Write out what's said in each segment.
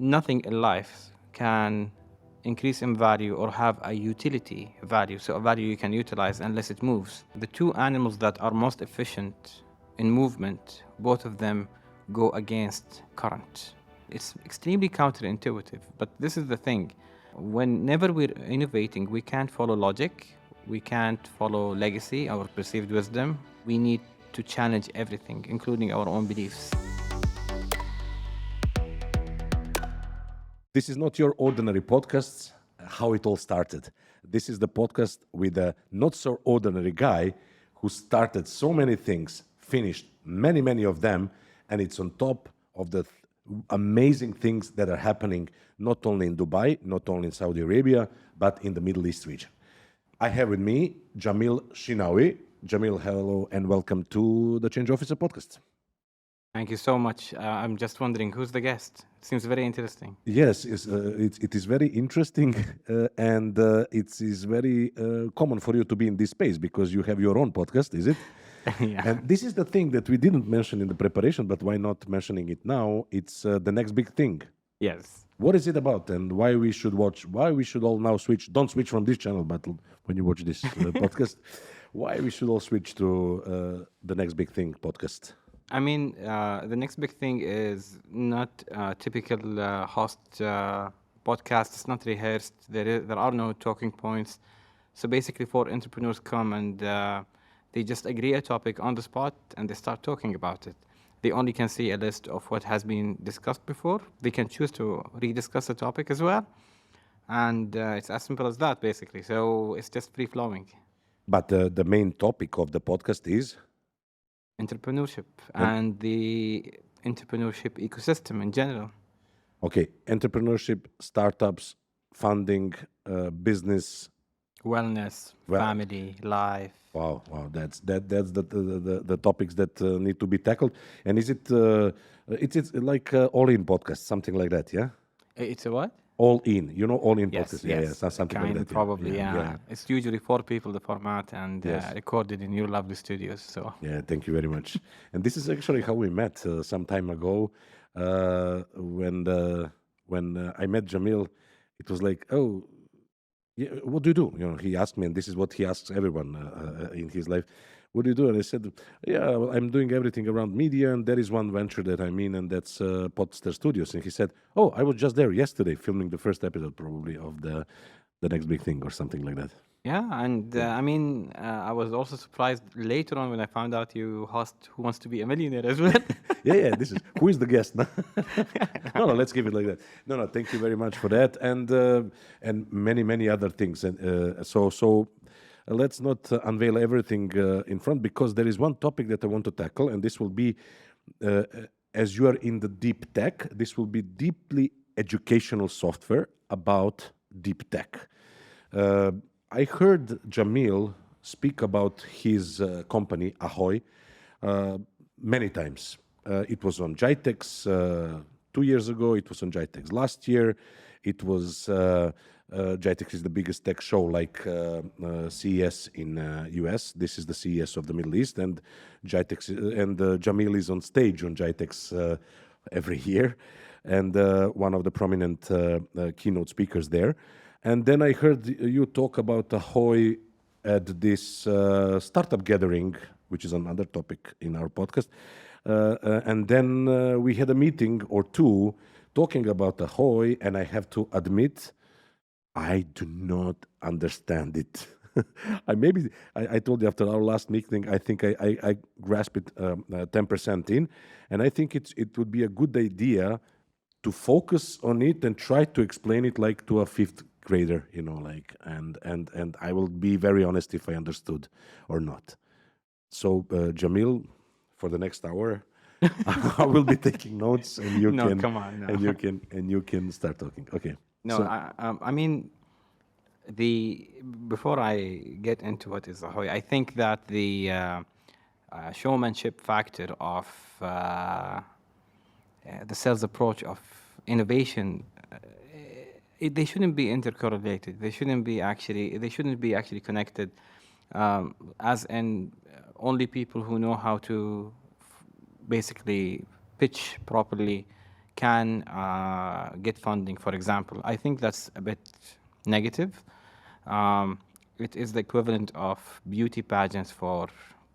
nothing in life can increase in value or have a utility value, so a value you can utilize unless it moves. The two animals that are most efficient in movement, both of them go against current. It's extremely counterintuitive, but this is the thing. Whenever we're innovating, we can't follow logic, we can't follow legacy, our perceived wisdom. We need to challenge everything, including our own beliefs. This is not your ordinary podcast, how it all started. This is the podcast with a not so ordinary guy who started so many things, finished many of them, and it's on top of the amazing things that are happening not only in Dubai, not only in Saudi Arabia, but in the Middle East region. I have with me Jamil Shinawi. Jamil, hello and welcome to the Change Officer podcast. Thank you so much. I'm just wondering, who's the guest? It seems very interesting. Yes, it is very interesting and it is very common for you to be in this space because you have your own podcast, is it? Yeah. And this is the thing that we didn't mention in the preparation, but why not mentioning it now? It's the next big thing. Yes. What is it about and why we should watch, why we should all now switch, don't switch from this channel, but when you watch this podcast, why we should all switch to the next big thing podcast? I mean, the next big thing is not typical host podcast. It's not rehearsed. There are no talking points. So basically, four entrepreneurs come and they just agree a topic on the spot and they start talking about it. They only can see a list of what has been discussed before. They can choose to rediscuss the topic as well. And it's as simple as that, basically. So it's just free-flowing. But the main topic of the podcast is? Entrepreneurship and the entrepreneurship ecosystem in general. Okay, entrepreneurship, startups, funding, business, Wellness, family, life. Wow, that's the topics that need to be tackled. And is it it's like all in podcast, something like that? Yeah, It's a what? all in. You know, all in Yes, podcast. yes. Yeah, something Kind like that. probably, yeah. It's usually 4 people, the format, and Yes. recorded in your lovely studios. So Yeah, thank you very much. And this is actually how we met some time ago. When I met Jamil, it was like, oh, yeah, what do you do? You know, he asked me, and this is what he asks everyone in his life. What do you do? And I said, yeah, well, I'm doing everything around media, and there is one venture that I'm in, and that's Podster Studios. And he said, oh, I was just there yesterday filming the first episode, probably, of the next big thing or something like that. yeah, and I mean, I was also surprised later on when I found out you host Who Wants to Be a Millionaire as well. Yeah, this is who is the guest? No, let's give it like that. No, thank you very much for that, and many other things. And so let's not unveil everything in front because there is one topic that I want to tackle, and this will be as you are in the deep tech. This will be deeply educational software about deep tech. I heard Jamil speak about his company AHOY many times. It was on GITEX 2 years ago. It was on GITEX last year. It was GITEX is the biggest tech show like CES in US. This is the CES of the Middle East, and GITEX and Jamil is on stage on GITEX every year, and one of the prominent keynote speakers there. And then I heard you talk about AHOY at this startup gathering, which is another topic in our podcast. And then we had a meeting or two talking about AHOY, and I have to admit, I do not understand it. I told you after our last meeting, I think I grasped it 10% in, and I think it would be a good idea to focus on it and try to explain it like to a fifth grader, you know, like, and I will be very honest if I understood or not. So, Jamil, for the next hour, I will be taking notes, and you No, can come on, no. and you can start talking. Okay. No, So, I mean, before I get into what is Ahoy, I think that the showmanship factor of the sales approach of innovation, they shouldn't be intercorrelated. They shouldn't be actually connected. As in, only people who know how to basically pitch properly can get funding, for example. I think that's a bit negative. It is the equivalent of beauty pageants for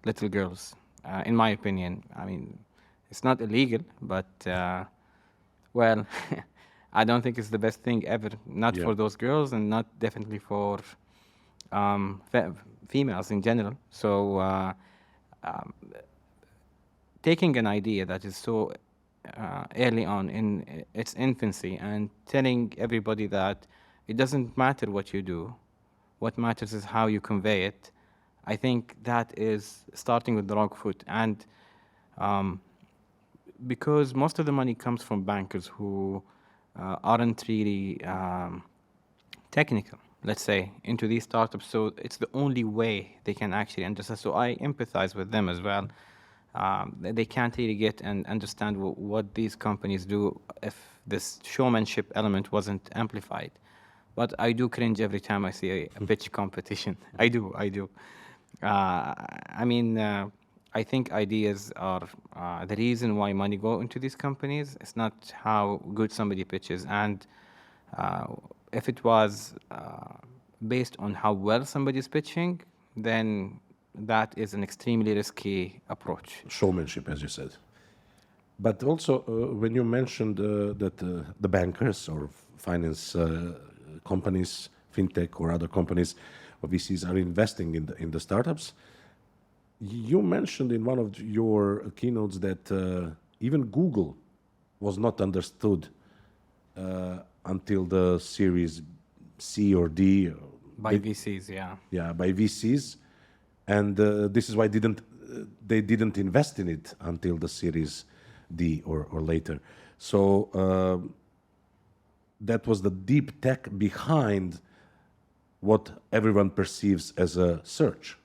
little girls, in my opinion. I mean, it's not illegal, but well, I don't think it's the best thing ever. Not Yeah. for those girls, and not definitely for females in general. So taking an idea that is so early on in its infancy and telling everybody that it doesn't matter what you do, what matters is how you convey it, I think that is starting with the wrong foot. And because most of the money comes from bankers who aren't really technical, let's say, into these startups, so it's the only way they can actually understand. So I empathize with them as well. They can't really get and understand what these companies do if this showmanship element wasn't amplified. But I do cringe every time I see a pitch competition. I do. I mean, I think ideas are the reason why money go into these companies. It's not how good somebody pitches. And if it was based on how well somebody's pitching, then that is an extremely risky approach. Showmanship, as you said. But also, when you mentioned that the bankers or finance companies, fintech or other companies or VCs are investing in the startups, you mentioned in one of your keynotes that even Google was not understood until the Series C or D. By VCs, yeah. Yeah, by VCs, and this is why they didn't invest in it until the Series D or later. So that was the deep tech behind what everyone perceives as a search.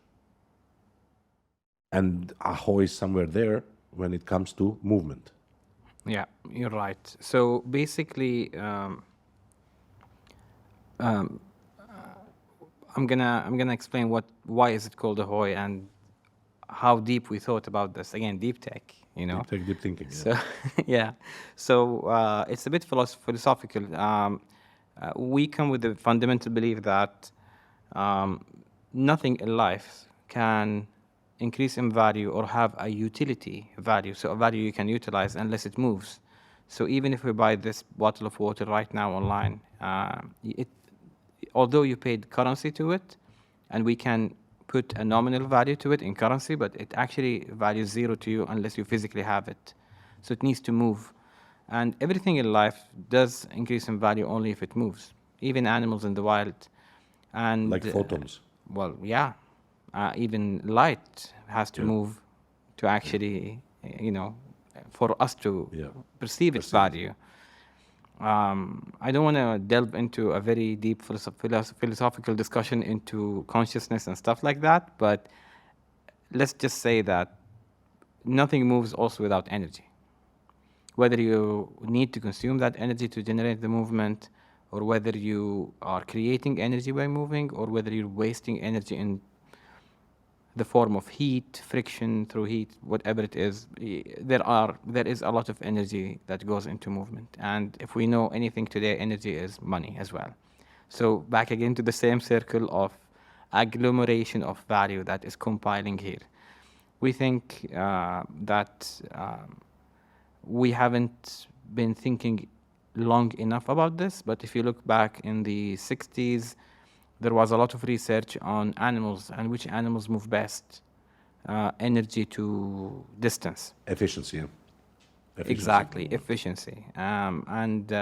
And AHOY is somewhere there when it comes to movement. Yeah, you're right. So basically, I'm gonna explain why is it called AHOY and how deep we thought about this. Again, deep tech, you know. Deep tech, deep thinking. Yeah. So yeah, so it's a bit philosophical. We come with the fundamental belief that nothing in life can increase in value or have a utility value, so a value you can utilize unless it moves. So even if we buy this bottle of water right now online, although you paid currency to it, and we can put a nominal value to it in currency, but it actually values zero to you unless you physically have it. So it needs to move. And everything in life does increase in value only if it moves, even animals in the wild. And Like photons. well, yeah. Even light has to move to actually, for us to perceive its value. I don't want to delve into a very deep philosophical discussion into consciousness and stuff like that, but let's just say that nothing moves also without energy. Whether you need to consume that energy to generate the movement, or whether you are creating energy by moving, or whether you're wasting energy in the form of heat, friction through heat, whatever it is, there is a lot of energy that goes into movement. And if we know anything today, energy is money as well. So back again to the same circle of agglomeration of value that is compiling here. We think that we haven't been thinking long enough about this, but if you look back in the 60s, there was a lot of research on animals and which animals move best, energy to distance. Efficiency. Yeah. Exactly, efficiency. And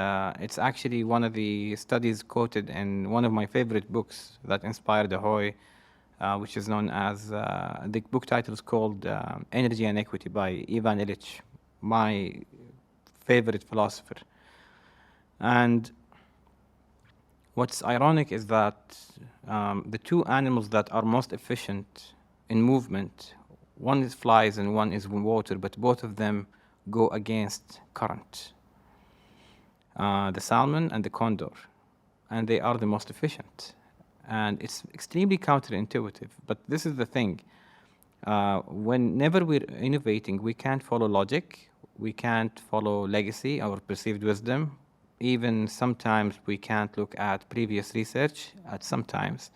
it's actually one of the studies quoted in one of my favorite books that inspired AHOY, which is known as, the book title is called Energy and Equity by Ivan Illich, my favorite philosopher. And what's ironic is that the two animals that are most efficient in movement, one is flies and one is water, but both of them go against current. The salmon and the condor, and they are the most efficient. And it's extremely counterintuitive, but this is the thing. Whenever we're innovating, we can't follow logic. We can't follow legacy or perceived wisdom. Even sometimes we can't look at previous research at sometimes.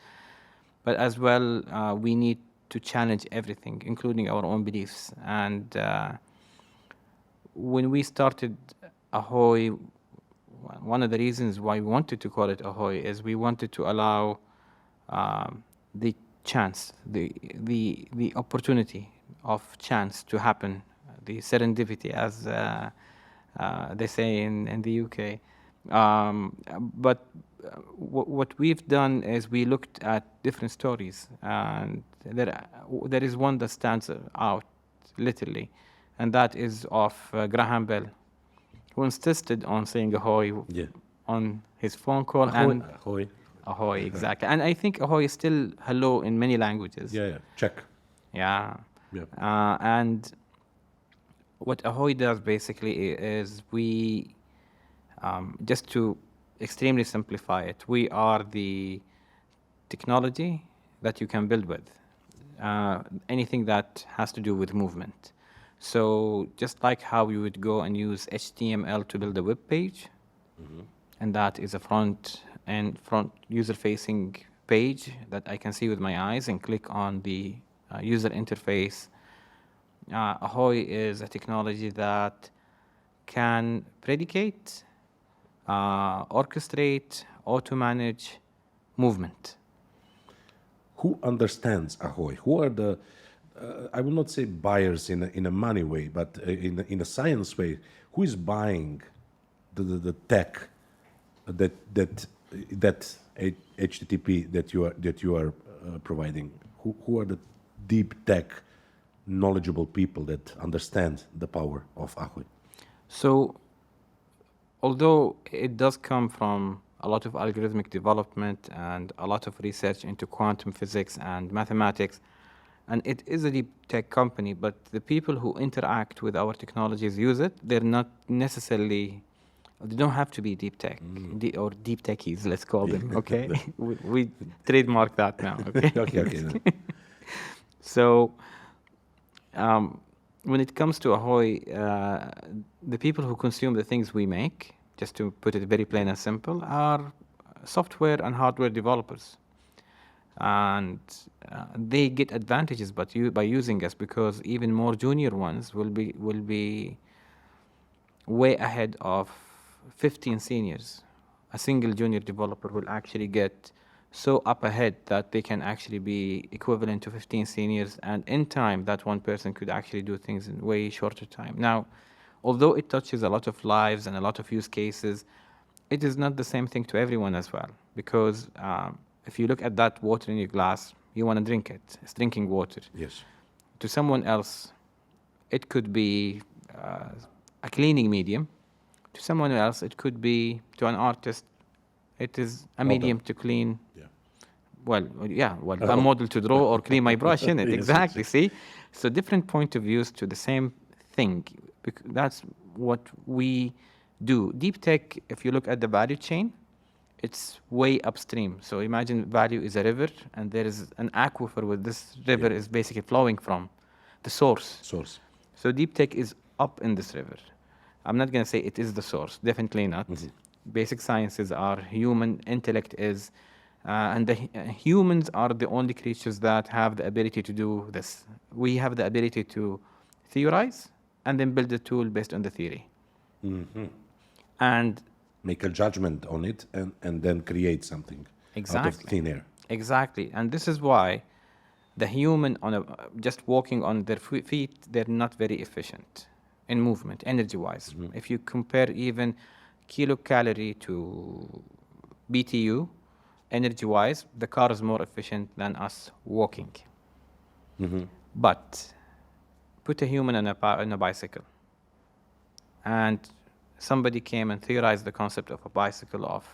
But as well, we need to challenge everything, including our own beliefs. And when we started AHOY, one of the reasons why we wanted to call it AHOY is we wanted to allow the chance, the opportunity of chance to happen, the serendipity, as they say in the UK. But what we've done is we looked at different stories, and there is one that stands out, literally, and that is of Graham Bell, who insisted on saying ahoy Yeah. on his phone call. Ahoy. And Ahoy. ahoy, exactly. And I think ahoy is still hello in many languages. Yeah, yeah. Check. Yeah. Yeah. And what ahoy does basically is we, just to extremely simplify it, we are the technology that you can build with. Anything that has to do with movement. So just like how you would go and use HTML to build a web page, and that is a front user-facing page that I can see with my eyes and click on the user interface. Ahoy is a technology that can predicate, orchestrate, auto-manage movement. Who understands Ahoy? Who are the, I will not say buyers in a money way, but in a science way? Who is buying the tech that HTTP that you are providing? Who are the deep tech knowledgeable people that understand the power of Ahoy? So, although it does come from a lot of algorithmic development and a lot of research into quantum physics and mathematics, and it is a deep tech company, but the people who interact with our technologies use it, they're not necessarily, they don't have to be deep tech, or deep techies, let's call them, okay? we trademark that now, okay? Okay. So, when it comes to Ahoy, the people who consume the things we make, just to put it very plain and simple, are software and hardware developers. And they get advantages by using us, because even more junior ones will be way ahead of 15 seniors. A single junior developer will actually get so up ahead that they can actually be equivalent to 15 seniors, and in time that one person could actually do things in way shorter time. Now, although it touches a lot of lives and a lot of use cases, it is not the same thing to everyone as well, because if you look at that water in your glass, you want to drink it. It's drinking water. Yes. To someone else, it could be a cleaning medium. To someone else, it could be, to an artist, it is a medium to clean. Yeah. A model to draw or clean my brush in it. Yes, Exactly, see? So different point of views to the same thing. That's what we do. Deep tech, if you look at the value chain, it's way upstream. So imagine value is a river, and there is an aquifer where this river is basically flowing from, the source. So deep tech is up in this river. I'm not going to say it is the source, definitely not. Basic sciences are, human intellect is, and the humans are the only creatures that have the ability to do this. We have the ability to theorize and then build a tool based on the theory. And make a judgment on it and then create something out of thin air. Exactly. And this is why the human just walking on their feet, they're not very efficient in movement, energy-wise. If you compare even kilocalorie to BTU, energy-wise, the car is more efficient than us walking. But put a human on a bicycle, and somebody came and theorized the concept of a bicycle, of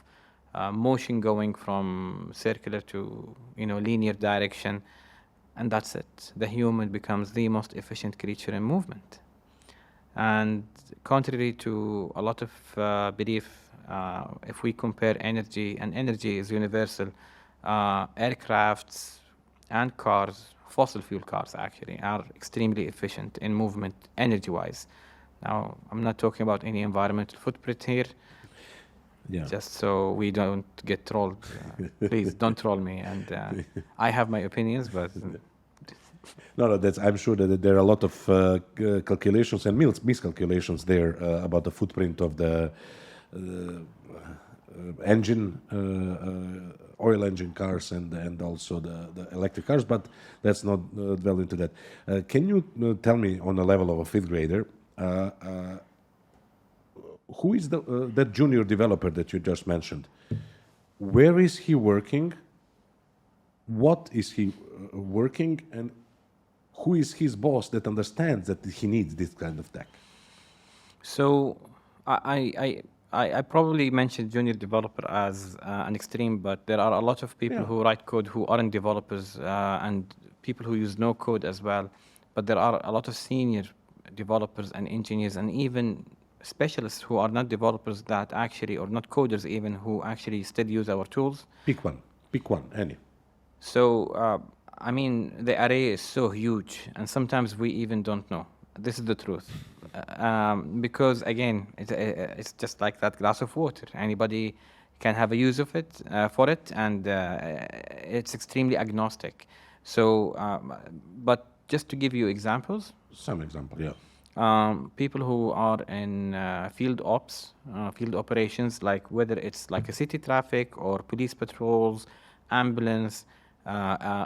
motion going from circular to linear direction, and that's it. The human becomes the most efficient creature in movement. And contrary to a lot of belief, if we compare energy, and energy is universal, aircrafts and cars, fossil fuel cars actually, are extremely efficient in movement energy-wise. Now, I'm not talking about any environmental footprint here, Yeah. just so we don't get trolled. Please don't troll me. And I have my opinions, but No, that's. I'm sure that there are a lot of calculations and miscalculations there about the footprint of the engine, oil engine cars, and also the electric cars. But let's not dwell into that. Can you tell me, on the level of a fifth grader, who is that junior developer that you just mentioned? Where is he working? What is he working, and who is his boss that understands that he needs this kind of tech? so I probably mentioned junior developer as an extreme, but there are a lot of people Yeah. who write code who aren't developers and people who use no code as well. But there are a lot of senior developers and engineers and even specialists who are not developers that actually, or not coders even, who actually still use our tools. Pick one, any. So, I mean, the array is so huge, and sometimes we even don't know. This is the truth. Because, again, it's just like that glass of water. Anybody can have a use of it, for it, and it's extremely agnostic. So, but just to give you examples, Some example, yeah. people who are in field ops, field operations, like whether it's like a city traffic or police patrols, ambulance,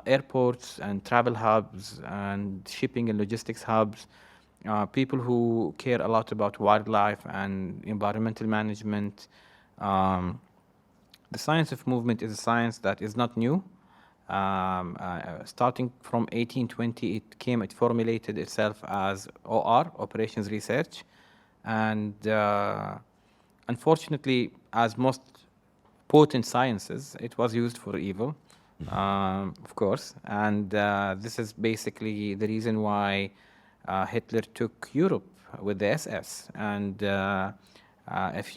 airports and travel hubs and shipping and logistics hubs, people who care a lot about wildlife and environmental management. The science of movement is a science that is not new. Starting from 1820, it formulated itself as OR, Operations Research, and unfortunately, as most potent sciences, it was used for evil, of course, and this is basically the reason why Hitler took Europe with the SS. And if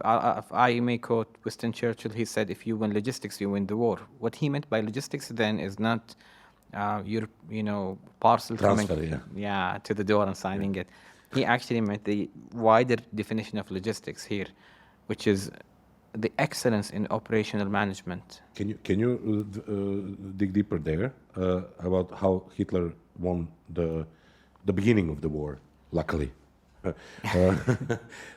I may quote Winston Churchill, he said, "If you win logistics, you win the war." What he meant by logistics then is not your, parcel Transfer, coming, yeah. to the door and signing it. He actually meant the wider definition of logistics here, which is the excellence in operational management. Can you dig deeper there about how Hitler won the beginning of the war? Luckily,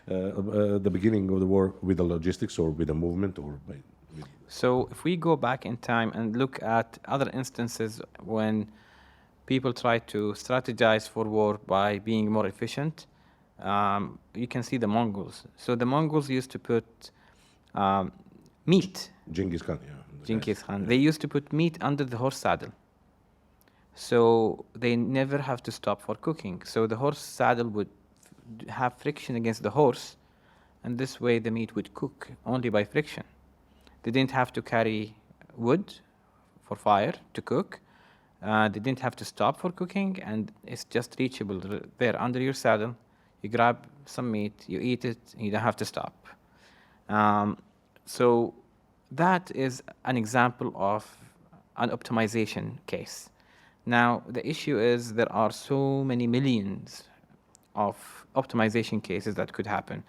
the beginning of the war with the logistics or with the movement or with So if we go back in time and look at other instances when people try to strategize for war by being more efficient, you can see the Mongols. So the Mongols used to put meat. Genghis Khan, yeah. Genghis Khan. They used to put meat under the horse saddle. So they never have to stop for cooking. So the horse saddle would have friction against the horse, and this way the meat would cook only by friction. They didn't have to carry wood for fire to cook. They didn't have to stop for cooking, and it's just reachable there under your saddle. You grab some meat, you eat it, and you don't have to stop. So that is an example of an optimization case. Now, the issue is there are so many millions of optimization cases that could happen.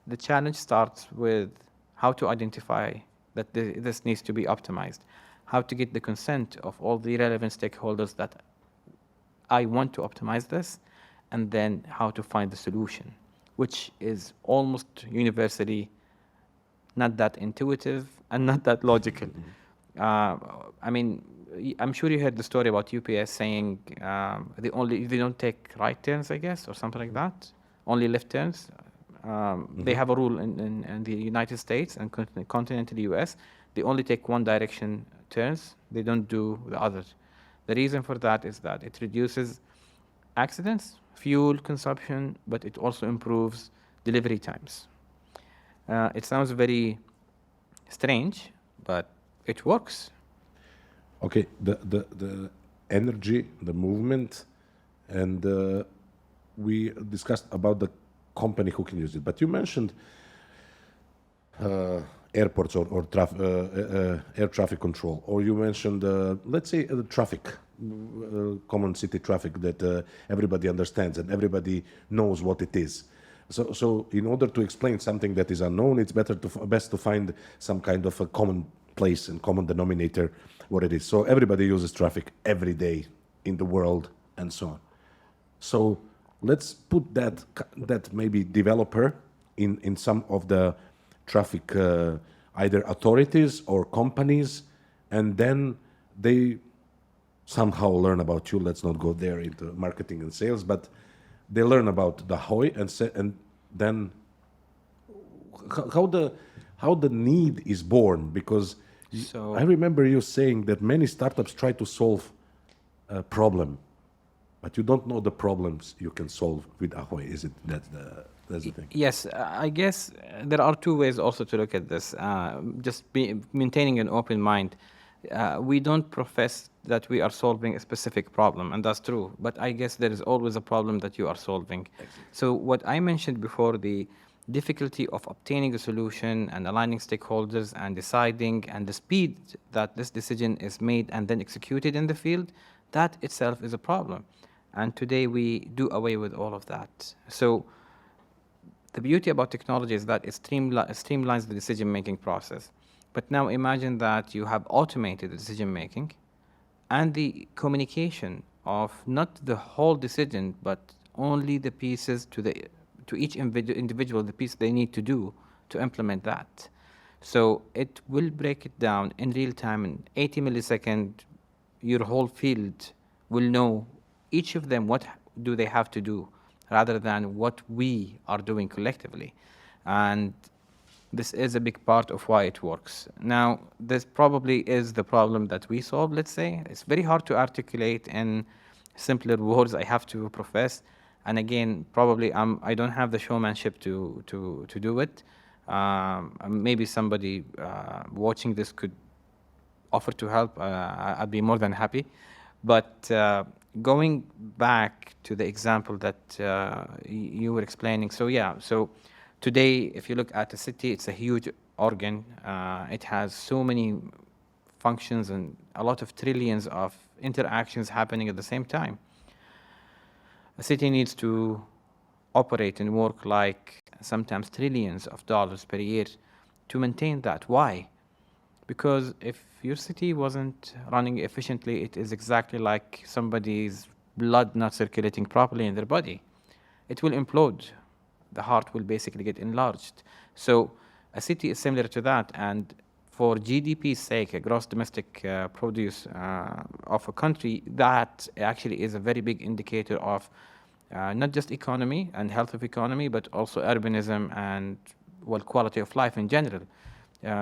The challenge starts with how to identify that this needs to be optimized, how to get the consent of all the relevant stakeholders that I want to optimize this, and then how to find the solution, which is almost universally not that intuitive and not that logical. I mean, I'm sure you heard the story about UPS saying they don't take right turns, I guess, or something like that, only left turns. They have a rule in the United States and continental US. They only take one direction turns. They don't do the others. The reason for that is that it reduces accidents, fuel consumption, but it also improves delivery times. It sounds very strange, but it works. Okay, the energy, the movement, and we discussed about the company who can use it. But you mentioned airports or air traffic control, or you mentioned, let's say, the traffic, common city traffic that everybody understands and everybody knows what it is. So in order to explain something that is unknown, it's better best to find some kind of a common place and common denominator what it is. So everybody uses traffic every day in the world and so on. So let's put that maybe developer in some of the traffic either authorities or companies, and then they somehow learn about you. Let's not go there into marketing and sales, but they learn about the AHOY and then how the need is born, because I So remember you saying that many startups try to solve a problem, but you don't know the problems you can solve with AHOY. Is it that's the thing? yes, I guess there are two ways also to look at this. Just maintaining an open mind. We don't profess that we are solving a specific problem, and that's true. But I guess there is always a problem that you are solving. So what I mentioned before, the difficulty of obtaining a solution and aligning stakeholders and deciding, and the speed that this decision is made and then executed in the field, that itself is a problem. And today we do away with all of that. So the beauty about technology is that it streamlines the decision-making process. But now imagine that you have automated the decision-making and the communication of not the whole decision, but only the pieces to each individual, the piece they need to do to implement that. So it will break it down in real time in 80 milliseconds. Your whole field will know each of them what do they have to do, rather than what we are doing collectively. And this is a big part of why it works. Now, this probably is the problem that we solve, let's say. It's very hard to articulate in simpler words, I have to profess. And again, probably I don't have the showmanship to do it. Maybe somebody watching this could offer to help. I'd be more than happy. But going back to the example that you were explaining, so yeah, so today, if you look at a city, it's a huge organ. It has so many functions and a lot of trillions of interactions happening at the same time. A city needs to operate and work like sometimes trillions of dollars per year to maintain that. Why? Because if your city wasn't running efficiently, it is exactly like somebody's blood not circulating properly in their body. It will implode. The heart will basically get enlarged. So a city is similar to that. And for GDP's sake, a gross domestic produce of a country, that actually is a very big indicator of not just economy and health of economy, but also urbanism and, well, quality of life in general.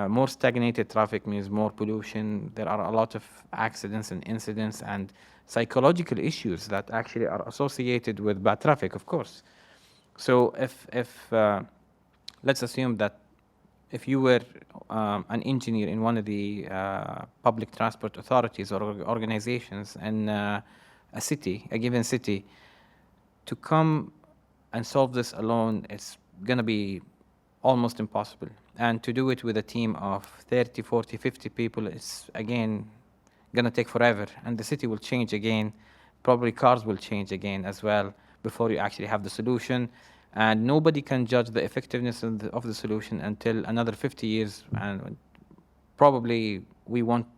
More stagnated traffic means more pollution. There are a lot of accidents and incidents and psychological issues that actually are associated with bad traffic, of course. So if let's assume that if you were an engineer in one of the public transport authorities or organizations in a city, a given city, to come and solve this alone, it's going to be almost impossible. And to do it with a team of 30, 40, 50 people, it's again going to take forever. And the city will change again. Probably cars will change again as well before you actually have the solution. And nobody can judge the effectiveness of the solution until another 50 years. And probably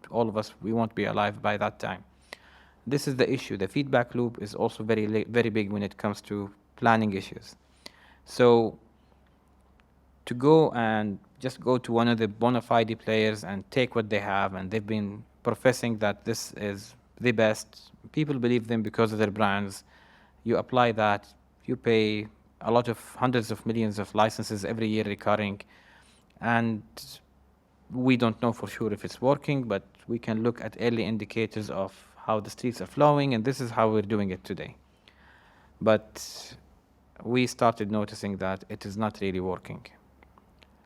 all of us, we won't be alive by that time. This is the issue. The feedback loop is also very, very big when it comes to planning issues. So to go and just go to one of the bona fide players and take what they have, and they've been professing that this is the best. People believe them because of their brands. You apply that, you pay a lot of hundreds of millions of licenses every year recurring, and we don't know for sure if it's working, but we can look at early indicators of how the streets are flowing, and this is how we're doing it today. But we started noticing that it is not really working.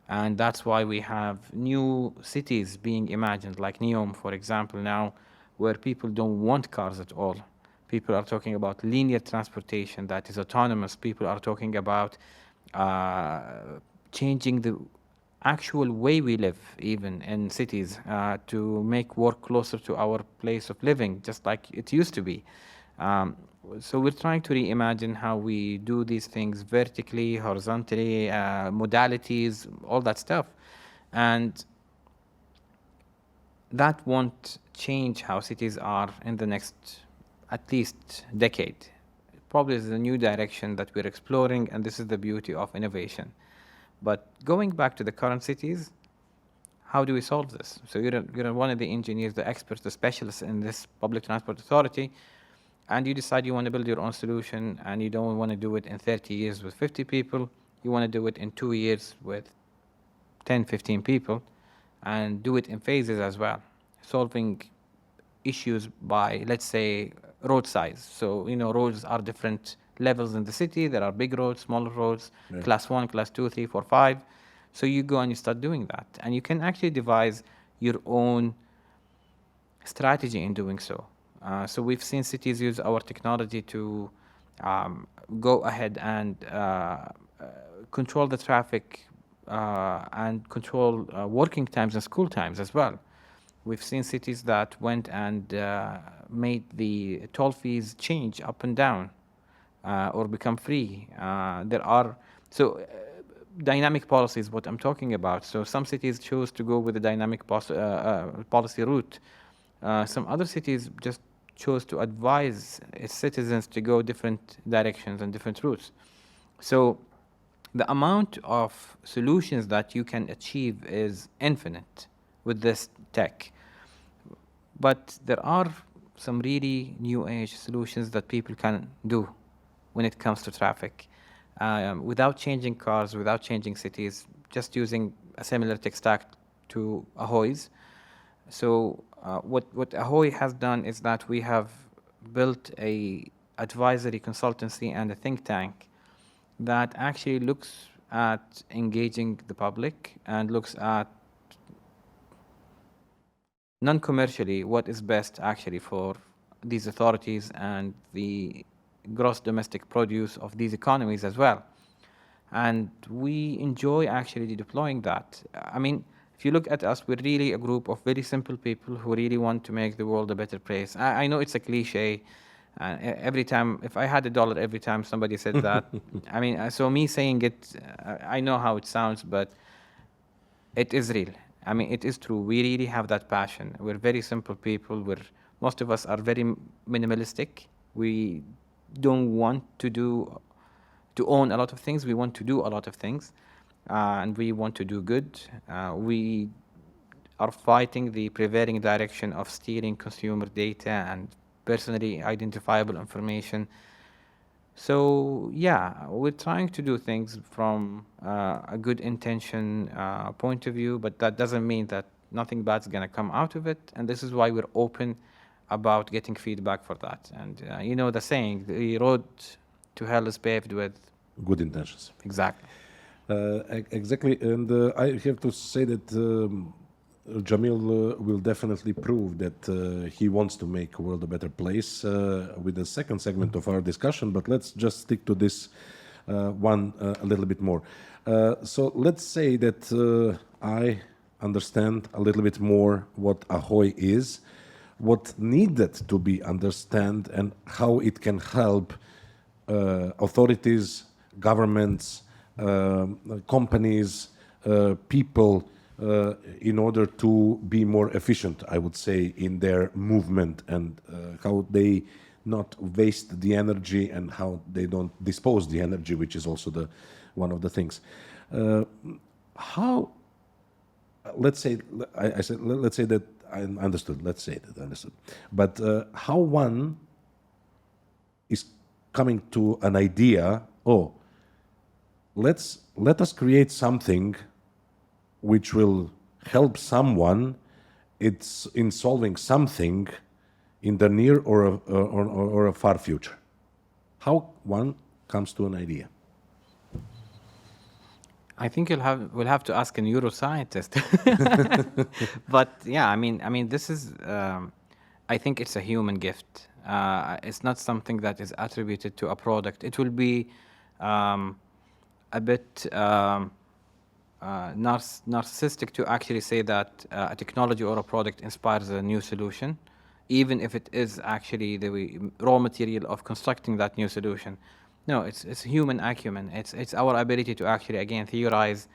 And that's why we have new cities being imagined, like Neom, for example, now, where people don't want cars at all. People are talking about linear transportation that is autonomous. People are talking about changing the actual way we live, even in cities, to make work closer to our place of living, just like it used to be. So we're trying to reimagine how we do these things vertically, horizontally, modalities, all that stuff. And that won't change how cities are in the next at least decade. Probably is a new direction that we're exploring, and this is the beauty of innovation. But going back to the current cities, how do we solve this? So you're one of the engineers, the experts, the specialists in this public transport authority, and you decide you want to build your own solution, and you don't want to do it in 30 years with 50 people. You want to do it in 2 years with 10, 15 people, and do it in phases as well, solving issues by, let's say, road size. So, roads are different levels in the city. There are big roads, smaller roads, Yeah. class 1, class 2, 3, 4, 5. So you go and you start doing that. And you can actually devise your own strategy in doing so. So we've seen cities use our technology to go ahead and control the traffic and control working times and school times as well. We've seen cities that went and made the toll fees change up and down or become free. There are dynamic policy is what I'm talking about. So some cities chose to go with the dynamic policy route. Some other cities just chose to advise its citizens to go different directions and different routes. So the amount of solutions that you can achieve is infinite with this tech. But there are some really new age solutions that people can do when it comes to traffic without changing cars, without changing cities, just using a similar tech stack to AHOY's. So what AHOY has done is that we have built a advisory consultancy and a think tank that actually looks at engaging the public and looks at non-commercially what is best actually for these authorities and the gross domestic produce of these economies as well. And we enjoy actually deploying that. I mean, if you look at us, we're really a group of very simple people who really want to make the world a better place. I know it's a cliche. Every time, if I had $1 every time somebody said that, I mean, so me saying it, I know how it sounds, but it is real. I mean, it is true. We really have that passion. We're very simple people. Most of us are very minimalistic. We don't want to own a lot of things. We want to do a lot of things, and we want to do good. We are fighting the prevailing direction of stealing consumer data and personally identifiable information. So yeah, we're trying to do things from a good intention point of view, but that doesn't mean that nothing bad's gonna come out of it. And this is why we're open about getting feedback for that. And you know the saying, the road to hell is paved with Good intentions. exactly. Exactly, and I have to say that Jamil will definitely prove that he wants to make the world a better place with the second segment of our discussion, but let's just stick to this one a little bit more. So let's say that I understand a little bit more what AHOY is, what needed to be understand, and how it can help authorities, governments, companies, people in order to be more efficient, I would say, in their movement and how they not waste the energy and how they don't dispose the energy, which is also one of the things. How, let's say, I said, let's say that I understood, let's say that I understood, but how one is coming to an idea, oh, let us create something which will help someone it's in solving something in the near or a far future. How one comes to an idea? I think we'll have to ask a neuroscientist. But yeah, I mean, this is. I think it's a human gift. It's not something that is attributed to a product. It will be a bit narcissistic to actually say that a technology or a product inspires a new solution. even if it is actually the raw material of constructing that new solution. No, it's human acumen. It's our ability to actually again theorize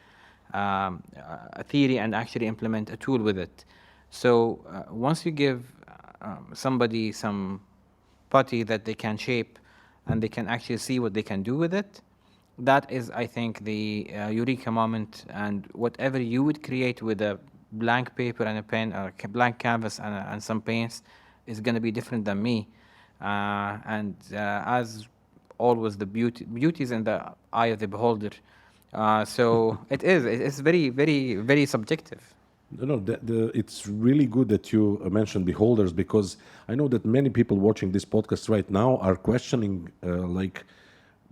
a theory and actually implement a tool with it. So once you give somebody some putty that they can shape and they can actually see what they can do with it, that is, I think, the eureka moment. And whatever you would create with a blank paper and a pen, or a blank canvas and some paints, is going to be different than me. As always, the beauty is in the eye of the beholder. So it's very, very, very subjective. No, it's really good that you mentioned beholders, because I know that many people watching this podcast right now are questioning, like,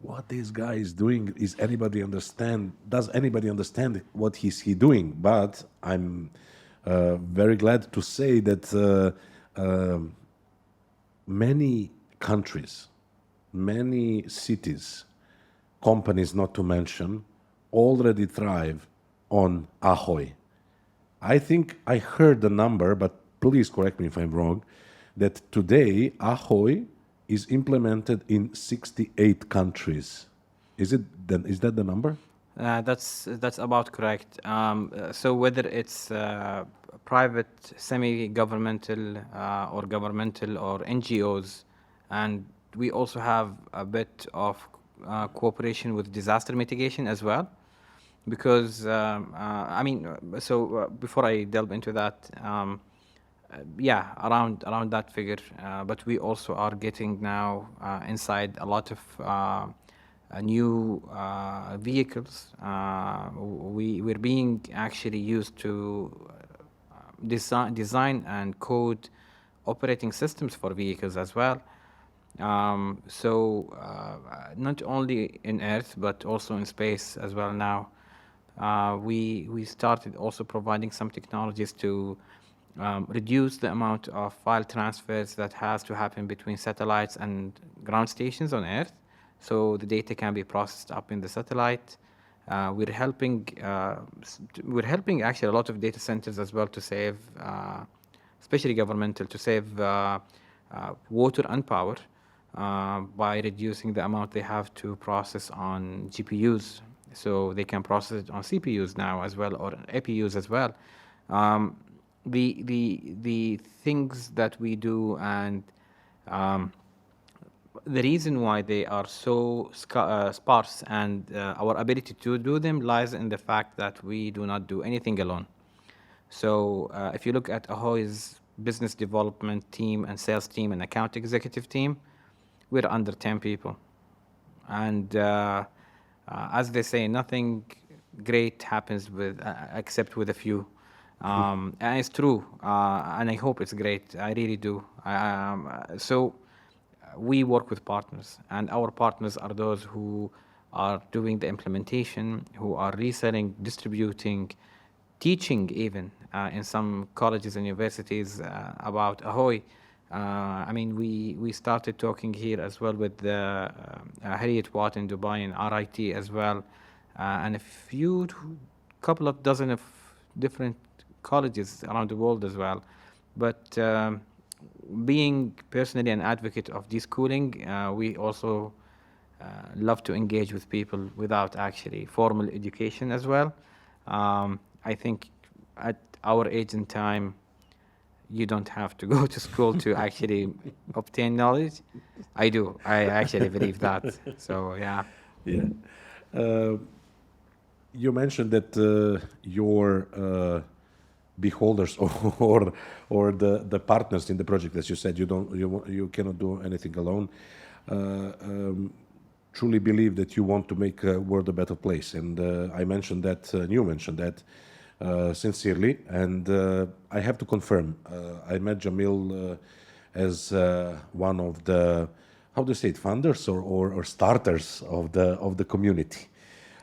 what this guy is doing. Is anybody understand? Does anybody understand what he doing? But I'm very glad to say that many countries, many cities, companies not to mention, already thrive on AHOY. I think I heard the number, but please correct me if I'm wrong, that today AHOY is implemented in 68 countries. Is that the number? That's about correct. So whether it's private, semi-governmental, or governmental, or NGOs, and we also have a bit of cooperation with disaster mitigation as well, because before I delve into that, yeah, around that figure, but we also are getting now inside a lot of new vehicles. We're being actually used to design and code operating systems for vehicles as well. Not only in Earth but also in space as well now. We started also providing some technologies to reduce the amount of file transfers that has to happen between satellites and ground stations on Earth, so the data can be processed up in the satellite. We're helping actually a lot of data centers as well to save, especially governmental, to save water and power by reducing the amount they have to process on GPUs, so they can process it on CPUs now as well, or APUs as well. The things that we do, and the reason why they are so sparse, and our ability to do them lies in the fact that we do not do anything alone. So if you look at AHOY's business development team and sales team and account executive team, we're under 10 people. And as they say, nothing great happens except with a few. And it's true, and I hope it's great. I really do. We work with partners, and our partners are those who are doing the implementation, who are reselling, distributing, teaching even in some colleges and universities about AHOY. We started talking here as well with the Harriet Watt in Dubai and RIT as well, and a couple of dozen of different colleges around the world as well. But being personally an advocate of deschooling, we also love to engage with people without actually formal education as well. I think at our age and time, you don't have to go to school to actually obtain knowledge. I do. I actually believe that. So, yeah. Yeah. You mentioned that your beholders or the partners in the project, as you said, you cannot do anything alone. Truly believe that you want to make a world a better place, and I mentioned that, you mentioned that sincerely, and I have to confirm. I met Jamil as one of the, how do you say it, founders or starters of the community.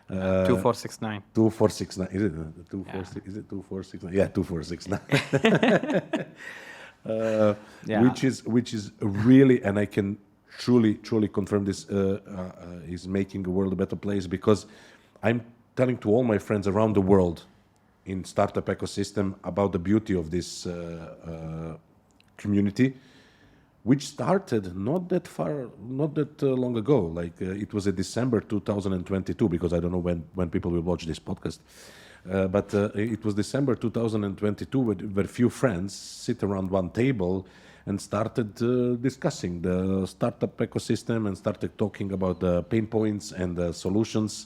2469. 2469. Is it 2469? Is it 2469? Yeah, 2469. Which is really, and I can truly confirm this, is making the world a better place, because I'm telling to all my friends around the world in startup ecosystem about the beauty of this community, which started not that long ago. Like it was in December 2022, because I don't know when people will watch this podcast. But it was December 2022 where few friends sit around one table and started discussing the startup ecosystem and started talking about the pain points and the solutions.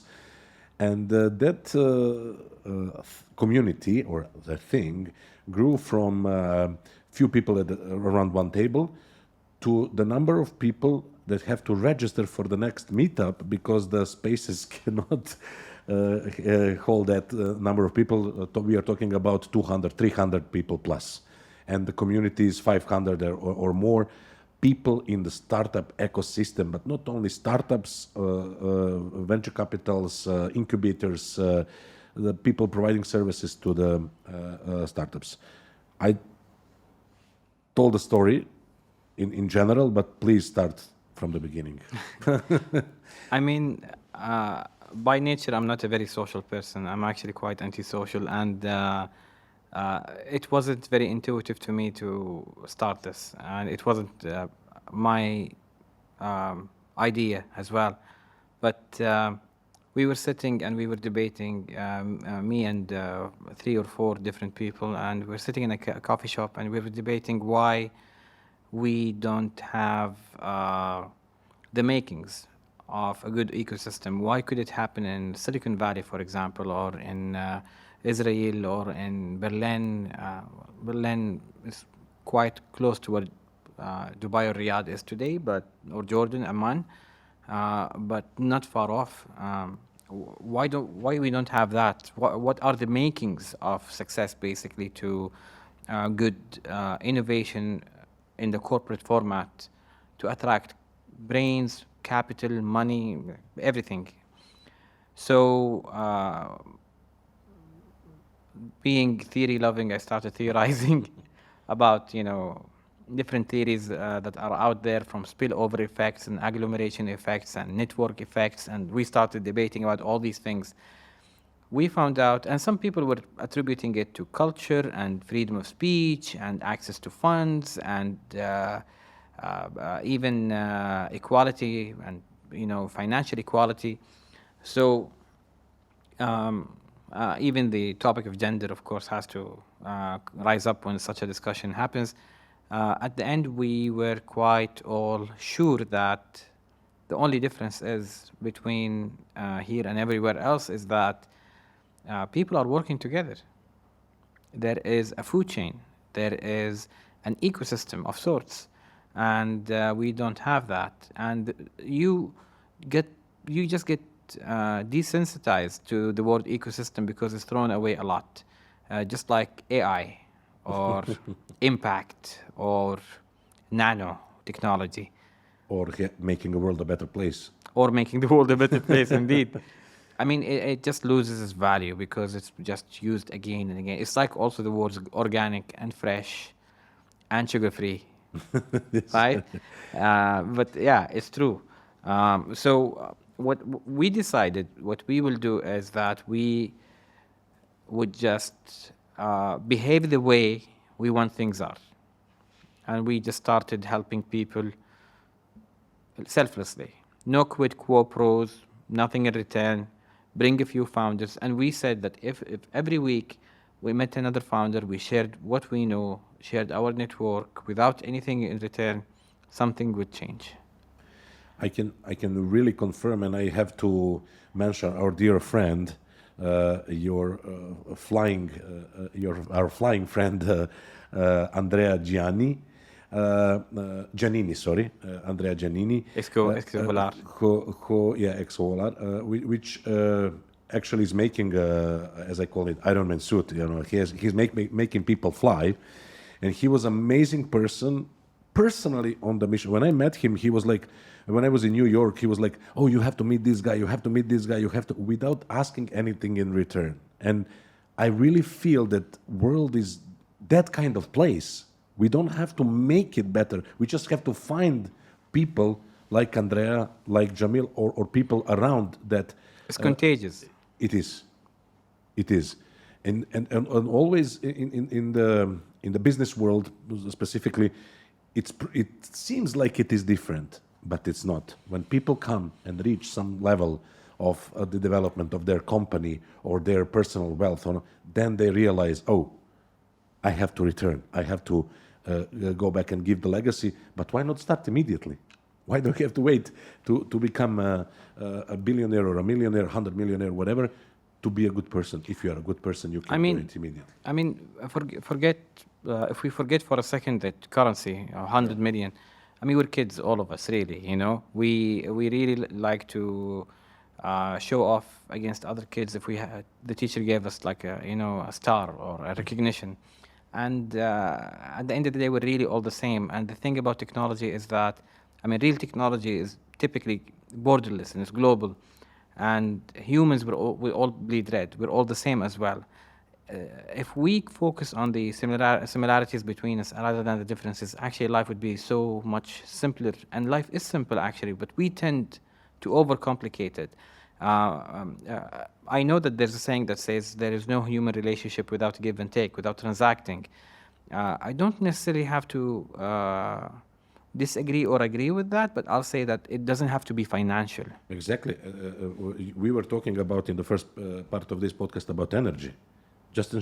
And that community or the thing grew from few people around one table to the number of people that have to register for the next meetup because the spaces cannot hold that number of people. We are talking about 200, 300 people plus. And the community is 500 or more people in the startup ecosystem, but not only startups, venture capitals, incubators, the people providing services to the startups. I told the story in general, but please start from the beginning. I mean, by nature, I'm not a very social person. I'm actually quite antisocial, and it wasn't very intuitive to me to start this, and it wasn't my idea as well. But we were sitting and we were debating, me and 3 or 4 different people, and we were sitting in a coffee shop, and we were debating why we don't have the makings of a good ecosystem. Why could it happen in Silicon Valley, for example, or in Israel, or in Berlin? Berlin is quite close to what Dubai or Riyadh is today, or Jordan, Amman, but not far off. Why we don't have that? What are the makings of success, basically, to good innovation in the corporate format to attract brains, capital, money, everything? So, being theory loving, I started theorizing about, different theories that are out there, from spillover effects and agglomeration effects and network effects, and we started debating about all these things. We found out, and some people were attributing it to culture and freedom of speech and access to funds and even equality and financial equality. So even the topic of gender, of course, has to rise up when such a discussion happens. At the end, we were quite all sure that the only difference is between here and everywhere else is that people are working together. There is a food chain. There is an ecosystem of sorts, and we don't have that. And you just get desensitized to the word ecosystem because it's thrown away a lot, just like AI or impact or nanotechnology. Or making the world a better place. Or making the world a better place, indeed. I mean, it just loses its value because it's just used again and again. It's like also the words organic and fresh and sugar-free, right? But yeah, it's true. So what we decided, what we will do is that we would just behave the way we want things are. And we just started helping people selflessly. No quid quo pros, nothing in return. Bring a few founders. And we said that if every week we met another founder, we shared what we know, shared our network without anything in return, something would change. I can really confirm, and I have to mention our dear friend, our flying friend, Andrea Giannini, Andrea Giannini, ex-Volar, which actually is making, as I call it, Iron Man suit. He's making people fly, and he was an amazing person, personally on the mission. When I met him, he was like, when I was in New York, he was like, "Oh, you have to meet this guy. You have to meet this guy. You have to," without asking anything in return. And I really feel that world is that kind of place. We don't have to make it better. We just have to find people like Andrea, like Jamil, or people around that. It's contagious. It is. It is. And always in the business world specifically, it seems like it is different, but it's not. When people come and reach some level of the development of their company or their personal wealth, then they realize, oh, I have to return. I have to go back and give the legacy. But why not start immediately? Why do you have to wait to become a billionaire or a millionaire, 100 millionaire, whatever, to be a good person? If you are a good person, you can do it immediately. I mean, forget if we forget for a second that currency, 100 million. I mean, we're kids, all of us, really. You know, we really like to show off against other kids. If we the teacher gave us like a star or a recognition, and at the end of the day, we're really all the same. And the thing about technology is that, I mean, real technology is typically borderless and it's global. And humans, we all bleed red. We're all the same as well. If we focus on the similarities between us rather than the differences, actually life would be so much simpler. And life is simple, actually, but we tend to overcomplicate it. I know that there's a saying that says there is no human relationship without give and take, without transacting. I don't necessarily have to disagree or agree with that, but I'll say that it doesn't have to be financial. Exactly. We were talking about in the first part of this podcast about energy. Just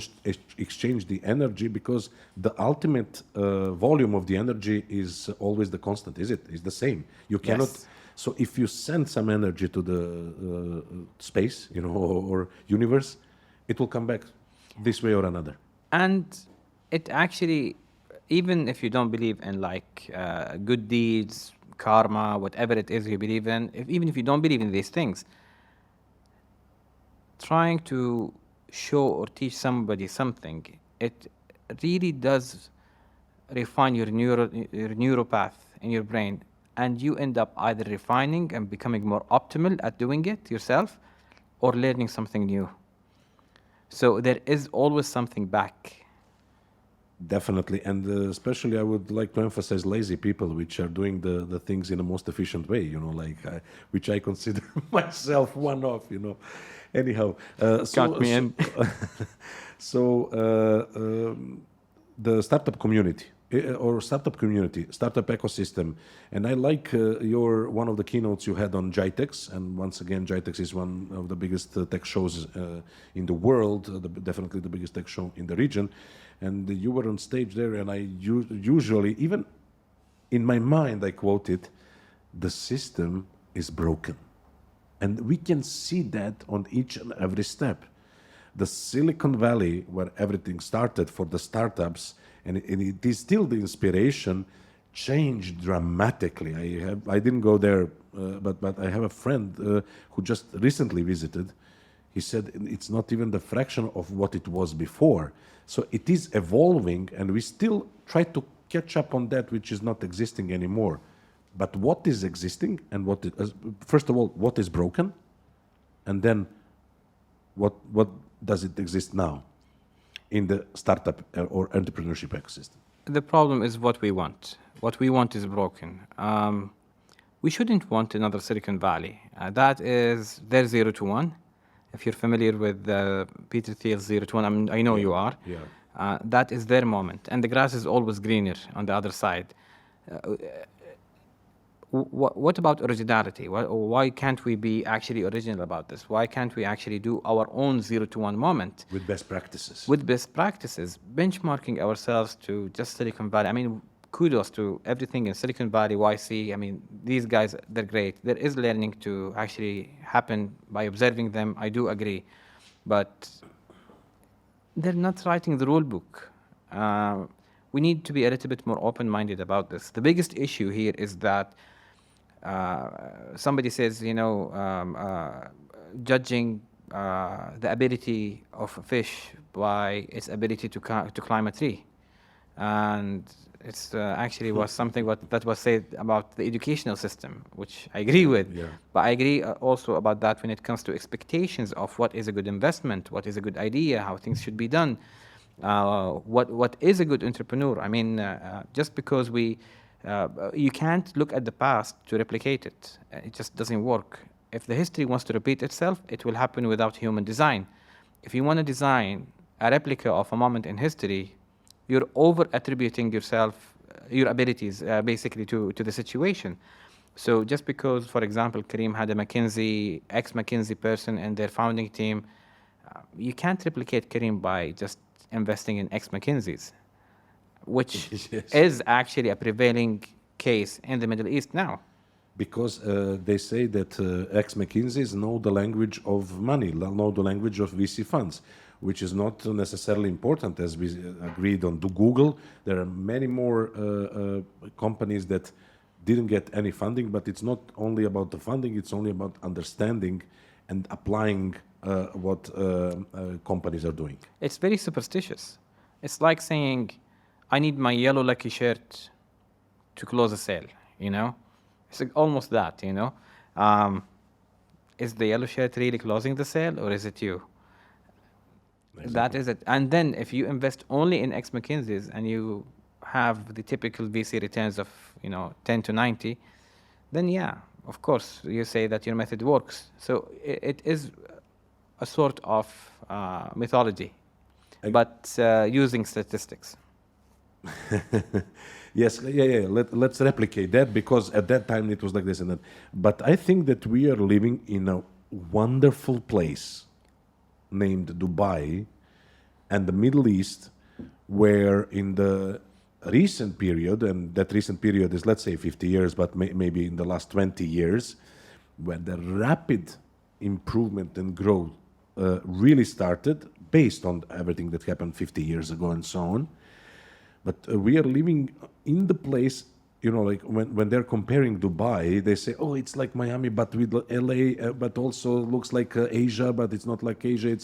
exchange the energy, because the ultimate volume of the energy is always the constant, is it? It's the same. You cannot. Yes. So if you send some energy to the space, or universe, it will come back this way or another. And it actually, even if you don't believe in like good deeds, karma, whatever it is you believe in, even if you don't believe in these things, trying to show or teach somebody something, it really does refine your neural path in your brain, and you end up either refining and becoming more optimal at doing it yourself or learning something new. So there is always something back. Definitely, and especially I would like to emphasize lazy people, which are doing the things in the most efficient way, which I consider myself one of, Anyhow, Got me in. The startup community startup ecosystem, and I like one of the keynotes you had on GITEX, and once again, GITEX is one of the biggest tech shows in the world, definitely the biggest tech show in the region, and you were on stage there, and I usually, even in my mind, I quoted, "The system is broken." And we can see that on each and every step. The Silicon Valley, where everything started for the startups, and it is still the inspiration, changed dramatically. I didn't go there, but I have a friend who just recently visited. He said it's not even the fraction of what it was before. So it is evolving, and we still try to catch up on that which is not existing anymore. But what is existing, and first of all, what is broken, and then what does it exist now in the startup or entrepreneurship ecosystem? The problem is what we want. What we want is broken. We shouldn't want another Silicon Valley. That is their 0 to 1. If you're familiar with Peter Thiel's 0 to 1, I know you are. Yeah. That is their moment. And the grass is always greener on the other side. What about originality? Why can't we be actually original about this? Why can't we actually do our own 0 to 1 moment? With best practices. With best practices, benchmarking ourselves to just Silicon Valley. I mean, kudos to everything in Silicon Valley, YC. I mean, these guys, they're great. There is learning to actually happen by observing them. I do agree. But they're not writing the rule book. We need to be a little bit more open-minded about this. The biggest issue here is that somebody says, judging the ability of a fish by its ability to climb a tree. And it's actually was something that was said about the educational system, which I agree with. Yeah. But I agree also about that when it comes to expectations of what is a good investment, what is a good idea, how things should be done, what is a good entrepreneur. I mean, just because you can't look at the past to replicate it. It just doesn't work. If the history wants to repeat itself, it will happen without human design. If you want to design a replica of a moment in history, you're over-attributing yourself your abilities basically to the situation. So just because, for example, Kareem had a McKinsey, ex-McKinsey person in their founding team, you can't replicate Kareem by just investing in ex-McKinseys, which Yes. is actually a prevailing case in the Middle East now. Because they say that ex-McKinseys know the language of money, know the language of VC funds, which is not necessarily important, as we agreed on. To Google, there are many more companies that didn't get any funding, but it's not only about the funding, it's only about understanding and applying what companies are doing. It's very superstitious. It's like saying, I need my yellow lucky shirt to close a sale, you know? It's like almost that, you know? Is the yellow shirt really closing the sale, or is it you? That is it. And then if you invest only in ex-McKinsey's and you have the typical VC returns of, 10 to 90, then yeah, of course, you say that your method works. So it is a sort of mythology, but using statistics. Yes, yeah. Let's replicate that, because at that time it was like this and that. But I think that we are living in a wonderful place named Dubai and the Middle East, where in the recent period, and that recent period is, let's say, 50 years, but maybe in the last 20 years, when the rapid improvement and growth really started, based on everything that happened 50 years ago and so on. But we are living in the place, like when they're comparing Dubai, they say, oh, it's like Miami, but with LA, but also looks like Asia, but it's not like Asia.